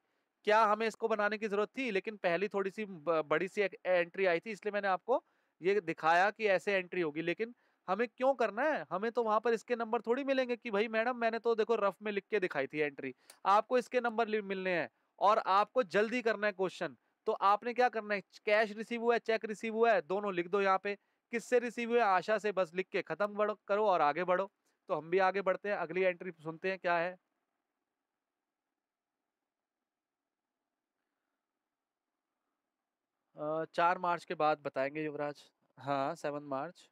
क्या हमें इसको बनाने की जरूरत थी, लेकिन पहली थोड़ी सी बड़ी सी एंट्री आई थी, इसलिए मैंने आपको ये दिखाया कि ऐसे एंट्री होगी। लेकिन हमें क्यों करना है, हमें तो वहां पर इसके नंबर थोड़ी मिलेंगे कि भाई मैडम मैंने तो देखो रफ में लिख के दिखाई थी एंट्री। आपको इसके नंबर मिलने हैं और आपको जल्दी करना है क्वेश्चन। तो आपने क्या करना है, कैश रिसीव हुआ है, चेक रिसीव हुआ है, दोनों लिख दो यहाँ पे। किससे रिसीव हुआ है, आशा से, बस लिख के खत्म करो और आगे बढ़ो। तो हम भी आगे बढ़ते हैं, अगली एंट्री सुनते हैं क्या है। 4 मार्च के बाद बताएंगे युवराज। हाँ, 7 मार्च।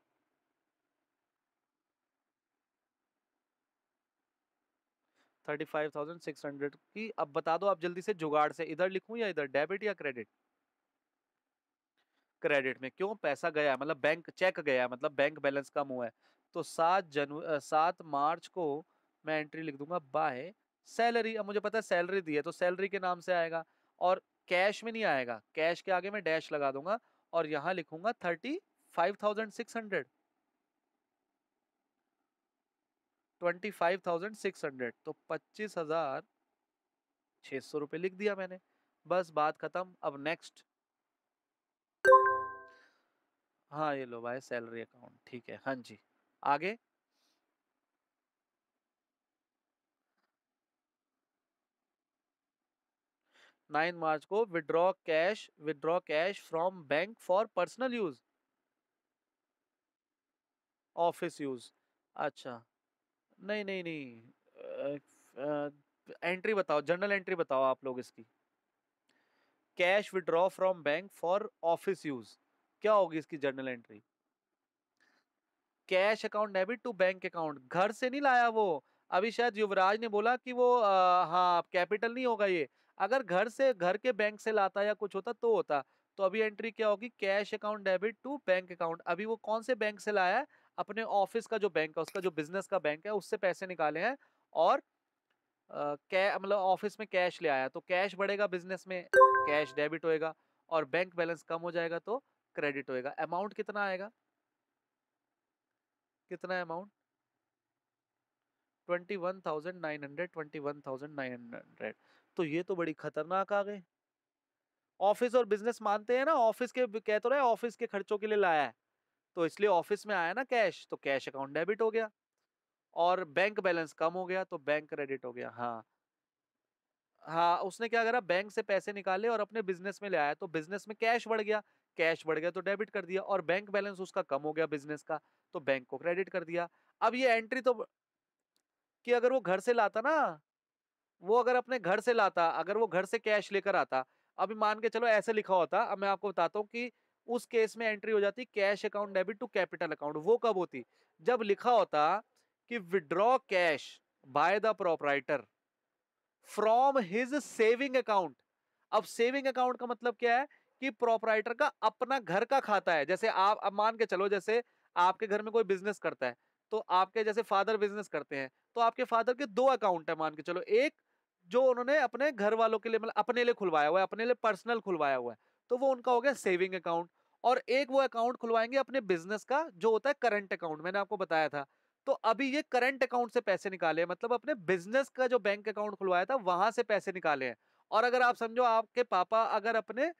35,600 की। अब बता दो आप जल्दी से जुगाड़ से, इधर लिखूं या इधर, डेबिट या क्रेडिट। क्रेडिट में क्यों, पैसा गया मतलब बैंक चेक गया मतलब बैंक बैलेंस कम हुआ है। तो 7 मार्च को मैं एंट्री लिख दूंगा बाय सैलरी। अब मुझे पता है सैलरी दी है तो सैलरी के नाम से आएगा, और कैश में नहीं आएगा, कैश के आगे मैं डैश लगा दूंगा और यहाँ लिखूंगा 35,600। 25,600, तो 25,600 रुपये लिख दिया मैंने। बस बात खत्म, अब नेक्स्ट। हाँ, ये लो भाई सैलरी अकाउंट, ठीक है, हाँ जी। आगे। 9 मार्च को withdraw cash from bank for personal use, office use. अच्छा, नहीं नहीं नहीं, एंट्री बताओ, जर्नल एंट्री बताओ आप लोग इसकी। Cash withdraw from bank for office use, क्या होगी इसकी journal entry. Cash account debit to bank account, घर से नहीं लाया वो। अभी शायद युवराज ने बोला कि वो हाँ कैपिटल नहीं होगा ये। अगर घर से, घर के बैंक से लाता या कुछ होता तो होता। तो अभी एंट्री क्या होगी, cash account debit to bank account. अभी वो कौन से बैंक से लाया है, अपने ऑफिस का जो बैंक है, उसका जो बिजनेस का बैंक है, उससे पैसे निकाले हैं। और कै मतलब ऑफिस में कैश ले आया, तो कैश बढ़ेगा बिजनेस में, कैश डेबिट होएगा। और बैंक बैलेंस कम हो जाएगा तो क्रेडिट होएगा। अमाउंट कितना आएगा, कितना अमाउंट, 21,900, 21,900। तो ये तो बड़ी खतरनाक आ गई। ऑफिस और बिजनेस मानते हैं ना, ऑफिस के कह तो रहे ऑफिस के खर्चों के लिए लाया है, तो इसलिए ऑफिस में आया ना कैश, तो कैश अकाउंट डेबिट हो गया। और बैंक बैलेंस कम हो गया तो बैंक क्रेडिट हो गया। हाँ, हाँ, उसने क्या करा, बैंक से पैसे निकाले और अपने बिजनेस में ले आया, तो बिजनेस में कैश बढ़ गया, कैश बढ़ गया तो डेबिट कर दिया। और बैंक बैलेंस उसका कम हो गया बिजनेस का, तो बैंक को क्रेडिट कर दिया। अब ये एंट्री तो, कि अगर वो घर से लाता ना, वो अगर अपने घर से लाता, अगर वो घर से कैश लेकर आता, अभी मान के चलो ऐसे लिखा होता, अब मैं आपको बताता हूँ कि उस केस में एंट्री हो जाती cash account debit to capital account. वो कब होती, जब लिखा होता कि withdraw cash by the proprietor from his saving account. अब सेविंग अकाउंट का मतलब क्या है, कि प्रोपराइटर का अपना घर का खाता है। जैसे आप अब मान के चलो, जैसे आपके घर में कोई बिजनेस करता है, तो आपके जैसे फादर बिजनेस करते हैं, तो आपके फादर के दो अकाउंट है, मान के चलो। एक जो उन्होंने अपने घर वालों के लिए, मतलब अपने लिए खुलवाया हुआ है, अपने लिए पर्सनल खुलवाया हुआ है, तो वो उनका हो गया सेविंग अकाउंट। और एक वो अकाउंट खुलवाएंगे अपने बिजनेस का, जो होता है करंट अकाउंट, मैंने आपको बताया था। तो अभी ये करंट अकाउंट से पैसे निकाले, मतलब अपने बिजनेस का जो बैंक अकाउंट खुलवाया था वहां से पैसे निकाले हैं। और अगर आप समझो, आपके पापा अगर अपने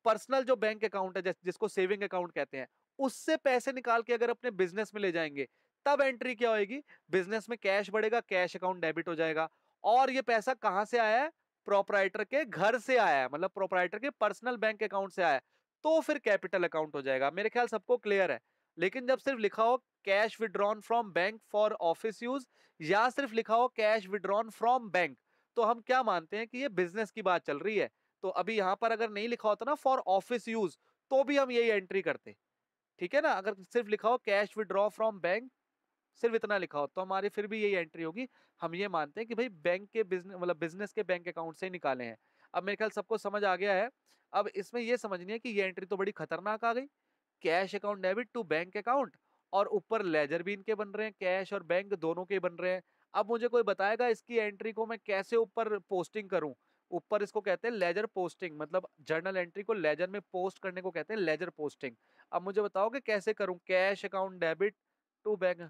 पर्सनल जो बैंक अकाउंट है, जिसको सेविंग अकाउंट कहते हैं, उससे पैसे निकाल के अगर अपने बिजनेस में ले जाएंगे, तब एंट्री क्या होगी, बिजनेस में कैश बढ़ेगा, कैश अकाउंट डेबिट हो जाएगा। और ये पैसा कहां से आया है, प्रोपराइटर के घर से आया है, मतलब प्रोपराइटर के पर्सनल बैंक अकाउंट से आया है, तो फिर कैपिटल अकाउंट हो जाएगा। मेरे ख्याल सबको क्लियर है। लेकिन जब सिर्फ लिखा हो cash withdrawn from bank for office use, या सिर्फ लिखा हो कैश विड्रॉन फ्रॉम बैंक, तो हम क्या मानते हैं कि ये बिजनेस की बात चल रही है। तो अभी यहां पर अगर नहीं लिखा होता ना फॉर ऑफिस यूज, तो भी हम यही एंट्री करते। ठीक है ना, अगर सिर्फ लिखा हो कैश विड्रॉ फ्रॉम बैंक, सिर्फ इतना लिखा हो, तो हमारी फिर भी यही एंट्री होगी। हम ये मानते हैं कि भाई बैंक के बिजनेस मतलब बिजनेस के बैंक अकाउंट से ही निकाले हैं। अब मेरे ख्याल सबको समझ आ गया है। अब इसमें ये समझनी है कि ये एंट्री तो बड़ी खतरनाक आ गई, cash account debit to bank account, और ऊपर लेजर भी इनके बन रहे हैं, कैश और बैंक दोनों के बन रहे हैं। अब मुझे कोई बताएगा इसकी एंट्री को मैं कैसे ऊपर पोस्टिंग करूं। ऊपर इसको कहते हैं लेजर पोस्टिंग, मतलब जर्नल एंट्री को लेजर में पोस्ट करने को कहते हैं लेजर पोस्टिंग। अब मुझे बताओ कि कैसे करूं, cash account debit to bank.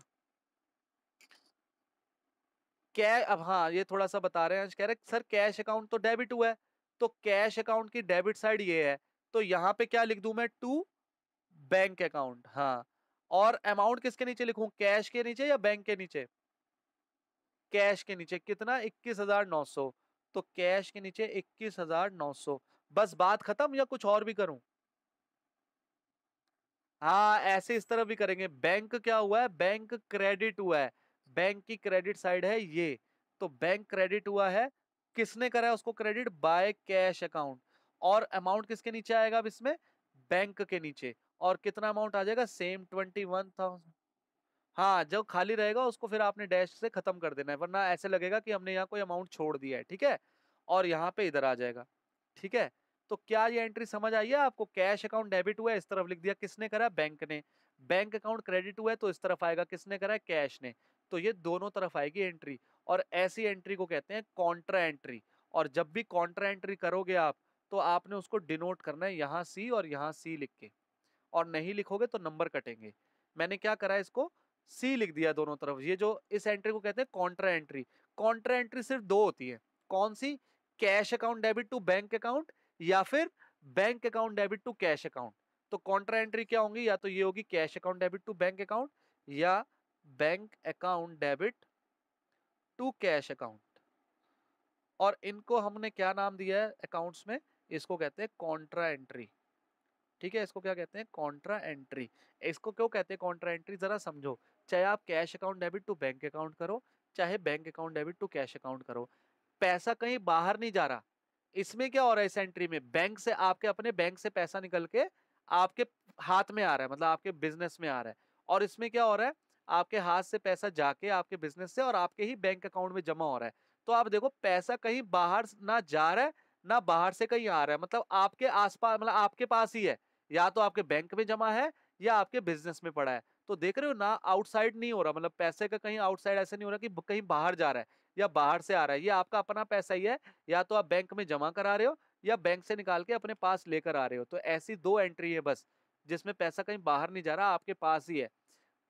क्या अब, हाँ ये थोड़ा सा बता रहे हैं, कह रहे सर कैश अकाउंट तो डेबिट हुआ है, तो कैश अकाउंट की डेबिट साइड ये है, तो यहां पे क्या लिख दूं मैं, टू बैंक अकाउंट। हाँ, और अमाउंट किसके नीचे लिखूं, कैश के नीचे या बैंक के नीचे? कैश के नीचे। कितना, 21,900। तो कैश के नीचे 21,900। बस बात खत्म या कुछ और भी करूं? हाँ, ऐसे इस तरह भी करेंगे। बैंक क्या हुआ है, बैंक क्रेडिट हुआ है, बैंक की क्रेडिट साइड है ये, तो बैंक क्रेडिट हुआ है। किसने करा है उसको क्रेडिट, बाय कैश अकाउंट। और अमाउंट किसके नीचे आएगा अब इसमें, बैंक के नीचे। और कितना अमाउंट आ जाएगा, सेम 21,000। हाँ, जो खाली रहेगा उसको फिर आपने डैश से खत्म कर देना है, वरना ऐसे लगेगा कि हमने यहाँ कोई अमाउंट छोड़ दिया है। ठीक है, और यहाँ पे इधर आ जाएगा। ठीक है, तो क्या ये एंट्री समझ आई है आपको? कैश अकाउंट डेबिट हुआ है, इस तरफ लिख दिया, किसने करा, बैंक ने। बैंक अकाउंट क्रेडिट हुआ है, तो इस तरफ आएगा, किसने करा है, कैश ने। तो ये दोनों तरफ आएगी एंट्री, और ऐसी एंट्री को कहते हैं कॉन्ट्रा एंट्री। और जब भी कॉन्ट्रा एंट्री करोगे आप, तो आपने उसको डिनोट करना है यहाँ सी और यहाँ सी लिख के, और नहीं लिखोगे तो नंबर कटेंगे। मैंने क्या करा है, इसको सी लिख दिया दोनों तरफ। ये जो इस एंट्री को कहते हैं कॉन्ट्रा एंट्री। कॉन्ट्रा एंट्री सिर्फ दो होती है, कौन सी, cash account debit to bank account, या फिर bank account debit to cash account. तो कॉन्ट्रा एंट्री क्या होंगी, या तो ये होगी cash account debit to bank account, या bank account debit to cash account. और इनको हमने क्या नाम दिया है अकाउंट्स में, इसको कहते हैं कॉन्ट्रा एंट्री। ठीक है, इसको क्या कहते हैं, कॉन्ट्रा एंट्री। इसको क्यों कहते हैं कॉन्ट्रा एंट्री, जरा समझो। चाहे आप cash account debit to bank account करो, चाहे bank account debit to cash account करो, पैसा कहीं बाहर नहीं जा रहा। इसमें क्या हो रहा है, इस एंट्री में बैंक से, आपके अपने बैंक से पैसा निकल के आपके हाथ में आ रहा है, मतलब आपके बिजनेस में आ रहा है। और इसमें क्या हो रहा है, आपके हाथ से पैसा जाके आपके बिजनेस से और आपके ही बैंक अकाउंट में जमा हो रहा है। तो आप देखो, पैसा कहीं बाहर ना जा रहा है, ना बाहर से कहीं आ रहा है, मतलब आपके आसपास, मतलब आपके पास ही है। या तो आपके बैंक में जमा है, या आपके बिजनेस में पड़ा है। तो देख रहे हो ना, आउटसाइड नहीं हो रहा, मतलब पैसे का कहीं आउटसाइड ऐसे नहीं हो रहा कि कहीं बाहर जा रहा है या बाहर से आ रहा है। ये आपका अपना पैसा ही है, या तो आप बैंक में जमा करा रहे हो, या बैंक से निकाल के अपने पास लेकर आ रहे हो। तो ऐसी दो एंट्री है बस, जिसमें पैसा कहीं बाहर नहीं जा रहा, आपके पास ही है।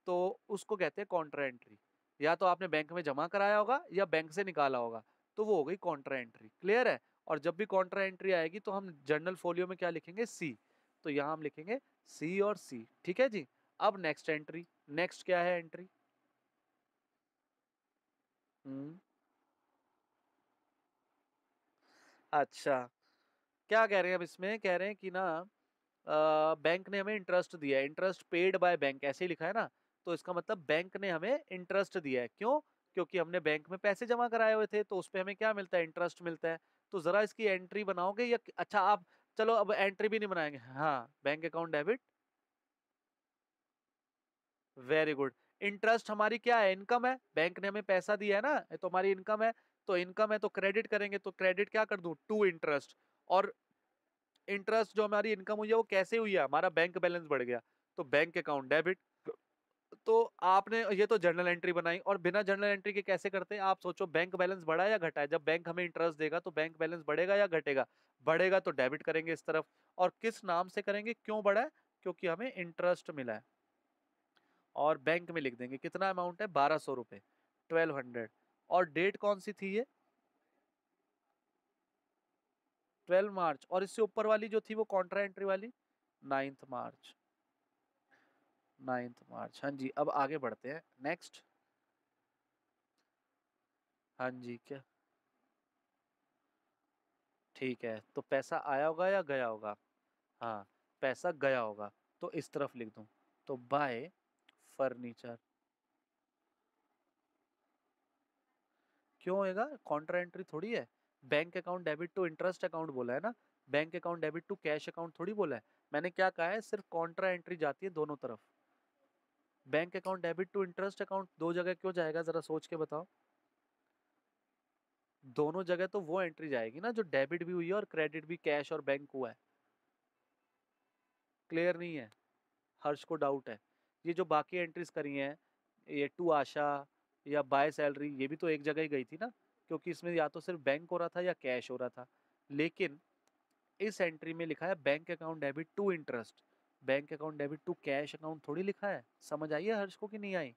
तो उसको कहते हैं कॉन्ट्रा एंट्री। या तो आपने बैंक में जमा कराया होगा, या बैंक से निकाला होगा, तो वो हो गई कॉन्ट्रा एंट्री। क्लियर है? और जब भी कॉन्ट्रा एंट्री आएगी, तो हम जर्नल फोलियो में क्या लिखेंगे, सी। तो यहां हम लिखेंगे सी और सी। ठीक है जी। अब नेक्स्ट एंट्री, नेक्स्ट क्या है एंट्री? हम्म, अच्छा, क्या कह रहे हैं अब इसमें, कह रहे हैं कि ना बैंक ने हमें इंटरेस्ट दिया है, इंटरेस्ट पेड बाय बैंक, ऐसे ही लिखा है ना। तो इसका मतलब बैंक ने हमें इंटरेस्ट दिया है, क्यों? क्योंकि हमने बैंक में पैसे जमा कराए हुए थे, तो उस पे हमें क्या मिलता है, इंटरेस्ट मिलता है। तो जरा इसकी एंट्री बनाओगे, या अच्छा आप, चलो अब एंट्री भी नहीं बनाएंगे, हाँ, bank account debit. Very good. Interest हमारी क्या है, इनकम है, बैंक ने हमें पैसा दिया है ना, ये तो हमारी इनकम है। तो इनकम है तो क्रेडिट करेंगे, तो क्रेडिट क्या कर दूं, टू इंटरेस्ट। और इंटरेस्ट जो हमारी इनकम हुई है वो कैसे हुई है, हमारा बैंक बैलेंस बढ़ गया, तो बैंक अकाउंट डेबिट। तो आपने ये तो जर्नल एंट्री बनाई, और बिना जर्नल एंट्री के कैसे करते हैं आप सोचो, बैंक बैलेंस बढ़ा है या घटा है? जब बैंक हमें इंटरेस्ट देगा तो बैंक बैलेंस बढ़ेगा या घटेगा? बढ़ेगा, तो डेबिट करेंगे इस तरफ। और किस नाम से करेंगे, क्यों बढ़ा है, क्योंकि हमें इंटरेस्ट मिला है। और बैंक में लिख देंगे कितना अमाउंट है, 1,200 रुपए, 1,200। और डेट कौन सी थी ये, 12 मार्च। और इससे ऊपर वाली जो थी वो कॉन्ट्रा एंट्री वाली, 9 मार्च। 9 मार्च, हाँ जी। अब आगे बढ़ते हैं, नेक्स्ट। हाँ जी, क्या? ठीक है, तो पैसा आया होगा या गया होगा? हाँ, पैसा गया होगा, तो इस तरफ लिख दूं, तो बाय फर्नीचर क्यों होएगा? कॉन्ट्रा एंट्री थोड़ी है। Bank account debit to interest account बोला है ना, bank account debit to cash account थोड़ी बोला है। मैंने क्या कहा है, सिर्फ कॉन्ट्रा एंट्री जाती है दोनों तरफ। Bank account debit to interest account दो जगह क्यों जाएगा, जरा सोच के बताओ। दोनों जगह तो वो एंट्री जाएगी ना जो डेबिट भी हुई है और क्रेडिट भी कैश और बैंक हुआ है। क्लियर नहीं है? हर्ष को डाउट है। ये जो बाकी एंट्रीज करी हैं, ये टू आशा या बाय सैलरी, ये भी तो एक जगह ही गई थी ना, क्योंकि इसमें या तो सिर्फ बैंक हो रहा था या कैश हो रहा था। लेकिन इस एंट्री में लिखा है bank account debit to interest, bank account debit to cash account थोड़ी लिखा है। समझ आई है हर्ष को कि नहीं आई?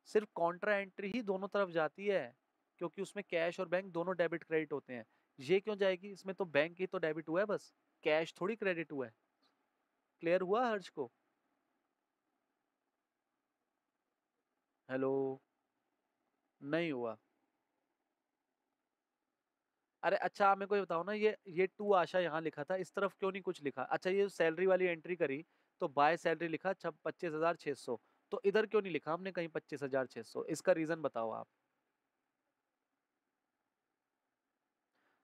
सिर्फ कॉन्ट्रा एंट्री ही दोनों तरफ जाती है, क्योंकि उसमें कैश और बैंक दोनों डेबिट क्रेडिट होते हैं। ये क्यों जाएगी? इसमें तो बैंक ही तो डेबिट हुआ है बस, कैश थोड़ी क्रेडिट हुआ है। क्लियर हुआ हर्ष को? हेलो? नहीं हुआ? अरे अच्छा, आप मेरे को ये बताओ ना, ये टू आशा यहाँ लिखा था, इस तरफ क्यों नहीं कुछ लिखा? अच्छा, ये सैलरी वाली एंट्री करी तो बाय सैलरी लिखा 25,600, तो इधर क्यों नहीं लिखा हमने कहीं 25,600? इसका रीजन बताओ आप।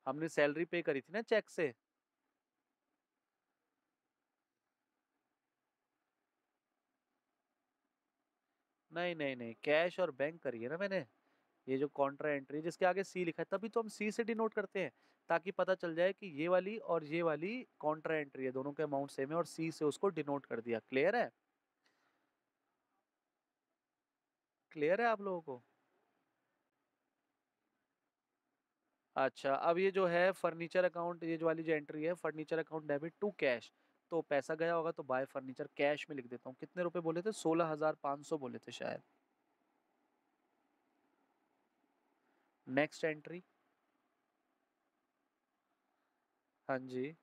हमने सैलरी पे करी थी ना चेक से। नहीं नहीं नहीं, कैश और बैंक करी है ना मैंने। ये जो कॉन्ट्रा एंट्री जिसके आगे सी लिखा है, तभी तो हम सी से डिनोट करते हैं, ताकि पता चल जाए कि ये वाली और ये वाली कॉन्ट्रा एंट्री है, दोनों के अमाउंट सेम है, और सी से उसको डिनोट कर दिया। क्लियर है? क्लियर है आप लोगों को? अच्छा, अब ये जो है फर्नीचर अकाउंट, ये जो वाली जो एंट्री है, furniture account debit to cash, तो पैसा गया होगा तो बाय फर्नीचर कैश में लिख देता हूँ। कितने रुपए बोले थे? 16,500 बोले थे शायद। Next entry. हाँ जी।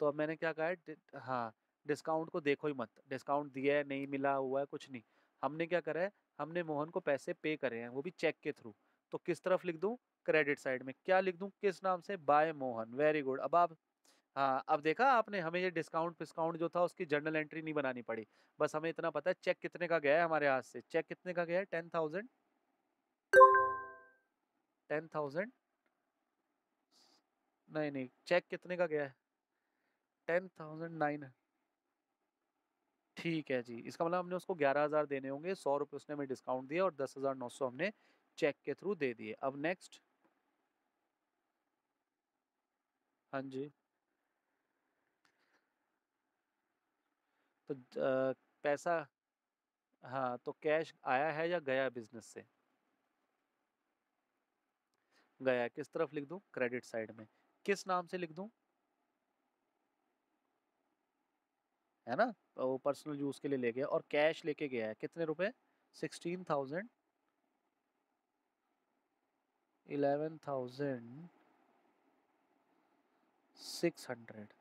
तो अब मैंने क्या कहा है, हाँ, डिस्काउंट को देखो ही मत, डिस्काउंट दिया है नहीं मिला हुआ है कुछ नहीं। हमने क्या करा है, हमने मोहन को पैसे पे करे हैं, वो भी चेक के थ्रू। तो किस तरफ लिख दूं? क्रेडिट साइड में। क्या लिख दूं? किस नाम से? बाय मोहन। Very good. अब आप, हाँ, अब देखा आपने, हमें ये डिस्काउंट डिस्काउंट जो था उसकी जर्नल एंट्री नहीं बनानी पड़ी। बस हमें इतना पता है चेक कितने का गया है हमारे हाथ से। चेक कितने का गया है? 10,000। 10,000। नहीं नहीं, चेक कितने का गया है? 10,009। ठीक है जी, इसका मतलब हमने उसको 11,000 देने होंगे, 100 रुपये उसने हमें डिस्काउंट दिया और 10,900 हमने चेक के थ्रू दे दिए। अब नेक्स्ट। हाँ जी। तो पैसा, हाँ, तो कैश आया है या गया बिजनेस से? गया है। किस तरफ लिख दूं? क्रेडिट साइड में। किस नाम से लिख दूं? है ना, तो वो पर्सनल यूज के लिए ले गया, और कैश लेके गया है कितने रुपए? 16,000। 11,600।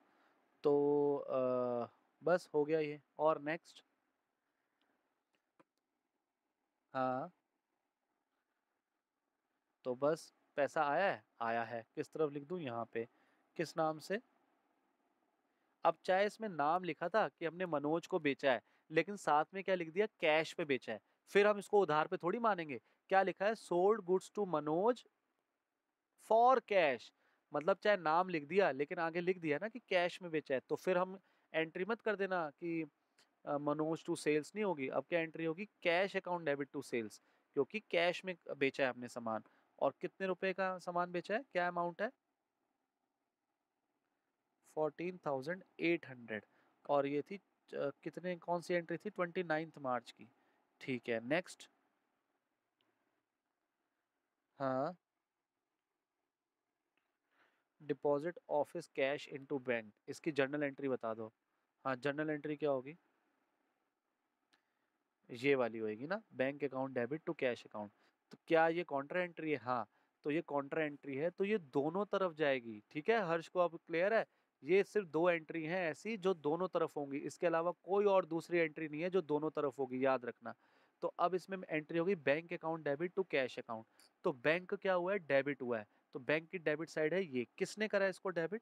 तो बस हो गया ये। और नेक्स्ट। हाँ, तो बस पैसा आया है, आया है। किस तरफ लिख दूं? यहाँ पे। किस नाम से? अब चाहे इसमें नाम लिखा था कि हमने मनोज को बेचा है, लेकिन साथ में क्या लिख दिया? कैश पे बेचा है, फिर हम इसको उधार पे थोड़ी मानेंगे। क्या लिखा है? Sold goods to Manoj for cash. मतलब चाहे नाम लिख दिया लेकिन आगे लिख दिया ना कि कैश में बेचा है, तो फिर हम एंट्री मत कर देना कि मनोज टू सेल्स नहीं होगी। अब क्या एंट्री होगी? Cash account debit to sales, क्योंकि कैश में बेचा है हमने सामान। और कितने रुपए का सामान बेचा है? क्या अमाउंट है? 14,800। और ये थी कितने, कौन सी एंट्री थी? 29 मार्च की। ठीक है, नेक्स्ट। हाँ, deposit office cash into bank, इसकी जर्नल एंट्री बता दो। हाँ, जर्नल एंट्री क्या होगी? ये वाली होगी ना, bank account debit to cash account. तो क्या ये कॉन्ट्रा एंट्री है? हाँ, तो ये कॉन्ट्रा एंट्री है, तो ये दोनों तरफ जाएगी। ठीक है हर्ष को अब क्लियर है? ये सिर्फ दो एंट्री हैं ऐसी जो दोनों तरफ होंगी, इसके अलावा कोई और दूसरी एंट्री नहीं है जो दोनों तरफ होगी, याद रखना। तो अब इसमें एंट्री होगी bank account debit to cash account. तो बैंक क्या हुआ है? डेबिट हुआ है। तो बैंक की डेबिट साइड है ये। किसने करा इसको डेबिट?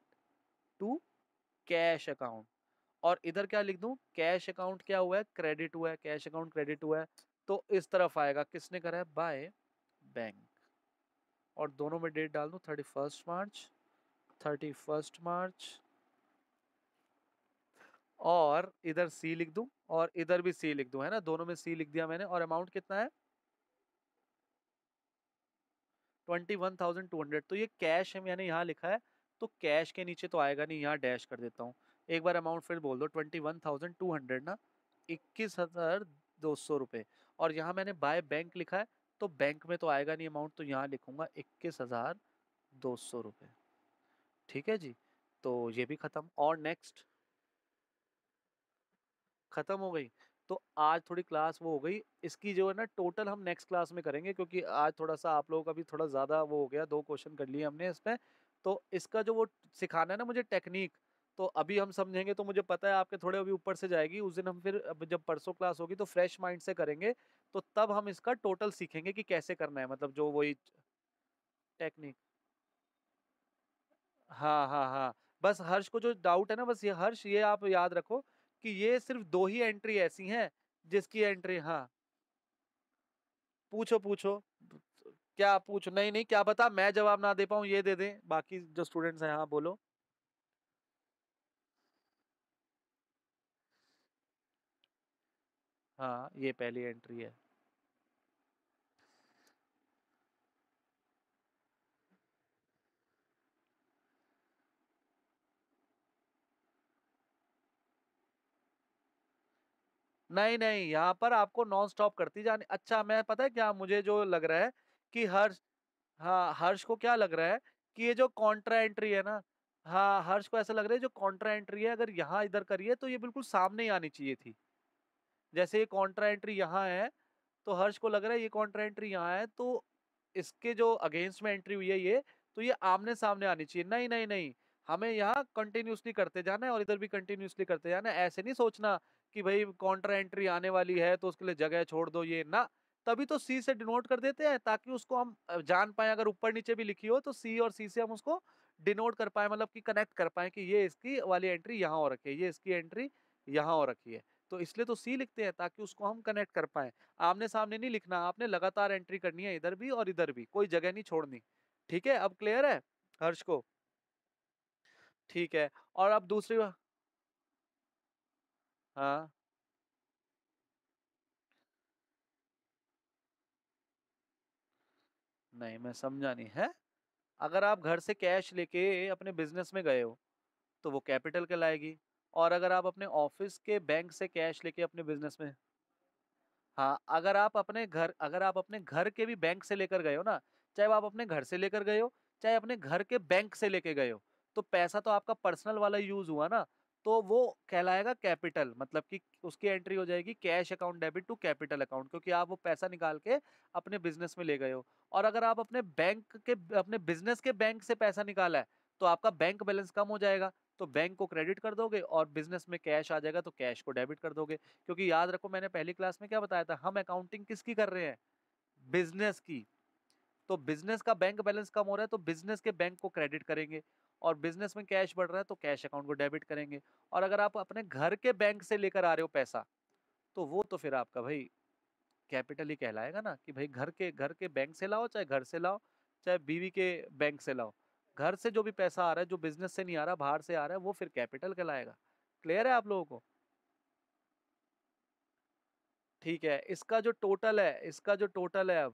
To cash account. और इधर क्या लिख दूं, कैश अकाउंट क्या हुआ है, क्रेडिट हुआ है, कैश अकाउंट क्रेडिट हुआ है। तो इस तरफ आएगा, किसने करा है, बाय बैंक। और दोनों में डेट डाल दूं 31 मार्च, 31 मार्च। और इधर सी लिख दूं और इधर भी सी लिख दूं, है ना, दोनों में सी लिख दिया मैंने। और अमाउंट कितना है, 21,200। तो ये कैश है, मैंने यहाँ लिखा है, तो कैश के नीचे तो आएगा नहीं, यहाँ डैश कर देता हूँ। एक बार अमाउंट फिर बोल दो, 21,200 ना, 21,200 रुपये। और यहाँ मैंने बाय बैंक लिखा है, तो बैंक में तो आएगा नहीं अमाउंट, तो यहाँ लिखूंगा 21,200 रुपये। ठीक है जी, तो ये भी खत्म। और नेक्स्ट, खत्म हो गई। तो आज थोड़ी क्लास वो हो गई, इसकी जो है ना टोटल हम नेक्स्ट क्लास में करेंगे, क्योंकि आज थोड़ा सा आप लोगों का भी थोड़ा ज़्यादा वो हो गया, 2 क्वेश्चन कर लिए हमने इसमें। तो इसका जो वो सिखाना है ना मुझे टेक्निक, तो अभी हम समझेंगे, तो मुझे पता है आपके थोड़े अभी ऊपर से जाएगी। उस दिन हम फिर, अब जब परसों क्लास होगी तो फ्रेश माइंड से करेंगे, तो तब हम इसका टोटल सीखेंगे कि कैसे करना है, मतलब जो वही टेक्निक। हाँ हाँ हाँ। बस हर्ष को जो डाउट है ना, बस ये हर्ष, ये आप याद रखो कि ये सिर्फ 2 ही एंट्री ऐसी हैं जिसकी एंट्री, हाँ। पूछो पूछो, क्या पूछो, नहीं नहीं, क्या बता, मैं जवाब ना दे पाऊँ ये दे दें बाकी जो स्टूडेंट्स हैं, हाँ बोलो। हाँ, ये पहली एंट्री है। नहीं नहीं, यहाँ पर आपको नॉन स्टॉप करती जानी। अच्छा, मैं पता है क्या मुझे जो लग रहा है कि हर्ष, हाँ हर्ष को क्या लग रहा है कि ये जो कॉन्ट्रा एंट्री है ना, हाँ हर्ष को ऐसा लग रहा है जो कॉन्ट्रा एंट्री है, अगर यहाँ इधर करिए तो ये बिल्कुल सामने ही आनी चाहिए थी। जैसे ये कॉन्ट्रा एंट्री यहाँ है, तो हर्ष को लग रहा है ये कॉन्ट्रा एंट्री यहाँ है, तो इसके जो अगेंस्ट में एंट्री हुई है ये, तो ये आमने सामने आनी चाहिए। नहीं नहीं नहीं, हमें यहाँ कंटिन्यूसली करते जाना है और इधर भी कंटिन्यूसली करते जाना है। ऐसे नहीं सोचना कि भाई कॉन्ट्रा एंट्री आने वाली है तो उसके लिए जगह छोड़ दो, ये ना। तभी तो सी से डिनोट कर देते हैं, ताकि उसको हम जान पाए, अगर ऊपर नीचे भी लिखी हो तो सी और सी से हम उसको डिनोट कर पाए, मतलब कि कनेक्ट कर पाए कि ये इसकी वाली एंट्री यहाँ हो रखी है, ये इसकी एंट्री यहाँ हो रखी है। तो इसलिए तो सी लिखते हैं, ताकि उसको हम कनेक्ट कर पाए। आमने सामने नहीं लिखना, आपने लगातार एंट्री करनी है, इधर भी और इधर भी, कोई जगह नहीं छोड़नी। ठीक है, अब क्लियर है हर्ष को? ठीक है। और अब दूसरी हाँ, नहीं मैं समझा नहीं है। अगर आप घर से कैश लेके अपने बिजनेस में गए हो तो वो कैपिटल कहलाएगी। और अगर आप अपने ऑफिस के बैंक से कैश लेके अपने बिजनेस में, हाँ, अगर आप अपने घर के भी बैंक से लेकर गए हो ना, चाहे वो आप अपने घर से लेकर गए हो, चाहे अपने घर के बैंक से लेके गए हो, तो पैसा तो आपका पर्सनल वाला यूज हुआ ना, तो वो कहलाएगा कैपिटल। मतलब कि उसकी एंट्री हो जाएगी cash account debit to capital account, क्योंकि आप वो पैसा निकाल के अपने बिजनेस में ले गए हो। और अगर आप अपने बिजनेस के बैंक से पैसा निकाला है, तो आपका बैंक बैलेंस कम हो जाएगा, तो बैंक को क्रेडिट कर दोगे, और बिजनेस में कैश आ जाएगा तो कैश को डेबिट कर दोगे। क्योंकि याद रखो, मैंने पहली क्लास में क्या बताया था, हम अकाउंटिंग किसकी कर रहे हैं, बिजनेस की। तो बिजनेस का बैंक बैलेंस कम हो रहा है तो बिजनेस के बैंक को क्रेडिट करेंगे, और बिजनेस में कैश बढ़ रहा है तो कैश अकाउंट को डेबिट करेंगे। और अगर आप अपने घर के बैंक से लेकर आ रहे हो पैसा, तो वो तो फिर आपका भाई कैपिटल ही कहलाएगा ना, कि भाई घर के बैंक से लाओ, चाहे घर से लाओ, चाहे बीवी के बैंक से लाओ, घर से जो भी पैसा आ रहा है, जो बिजनेस से नहीं आ रहा, बाहर से आ रहा है, वो फिर कैपिटल कहलाएगा। क्लियर है आप लोगों को? ठीक है, इसका जो टोटल है, इसका जो टोटल है अब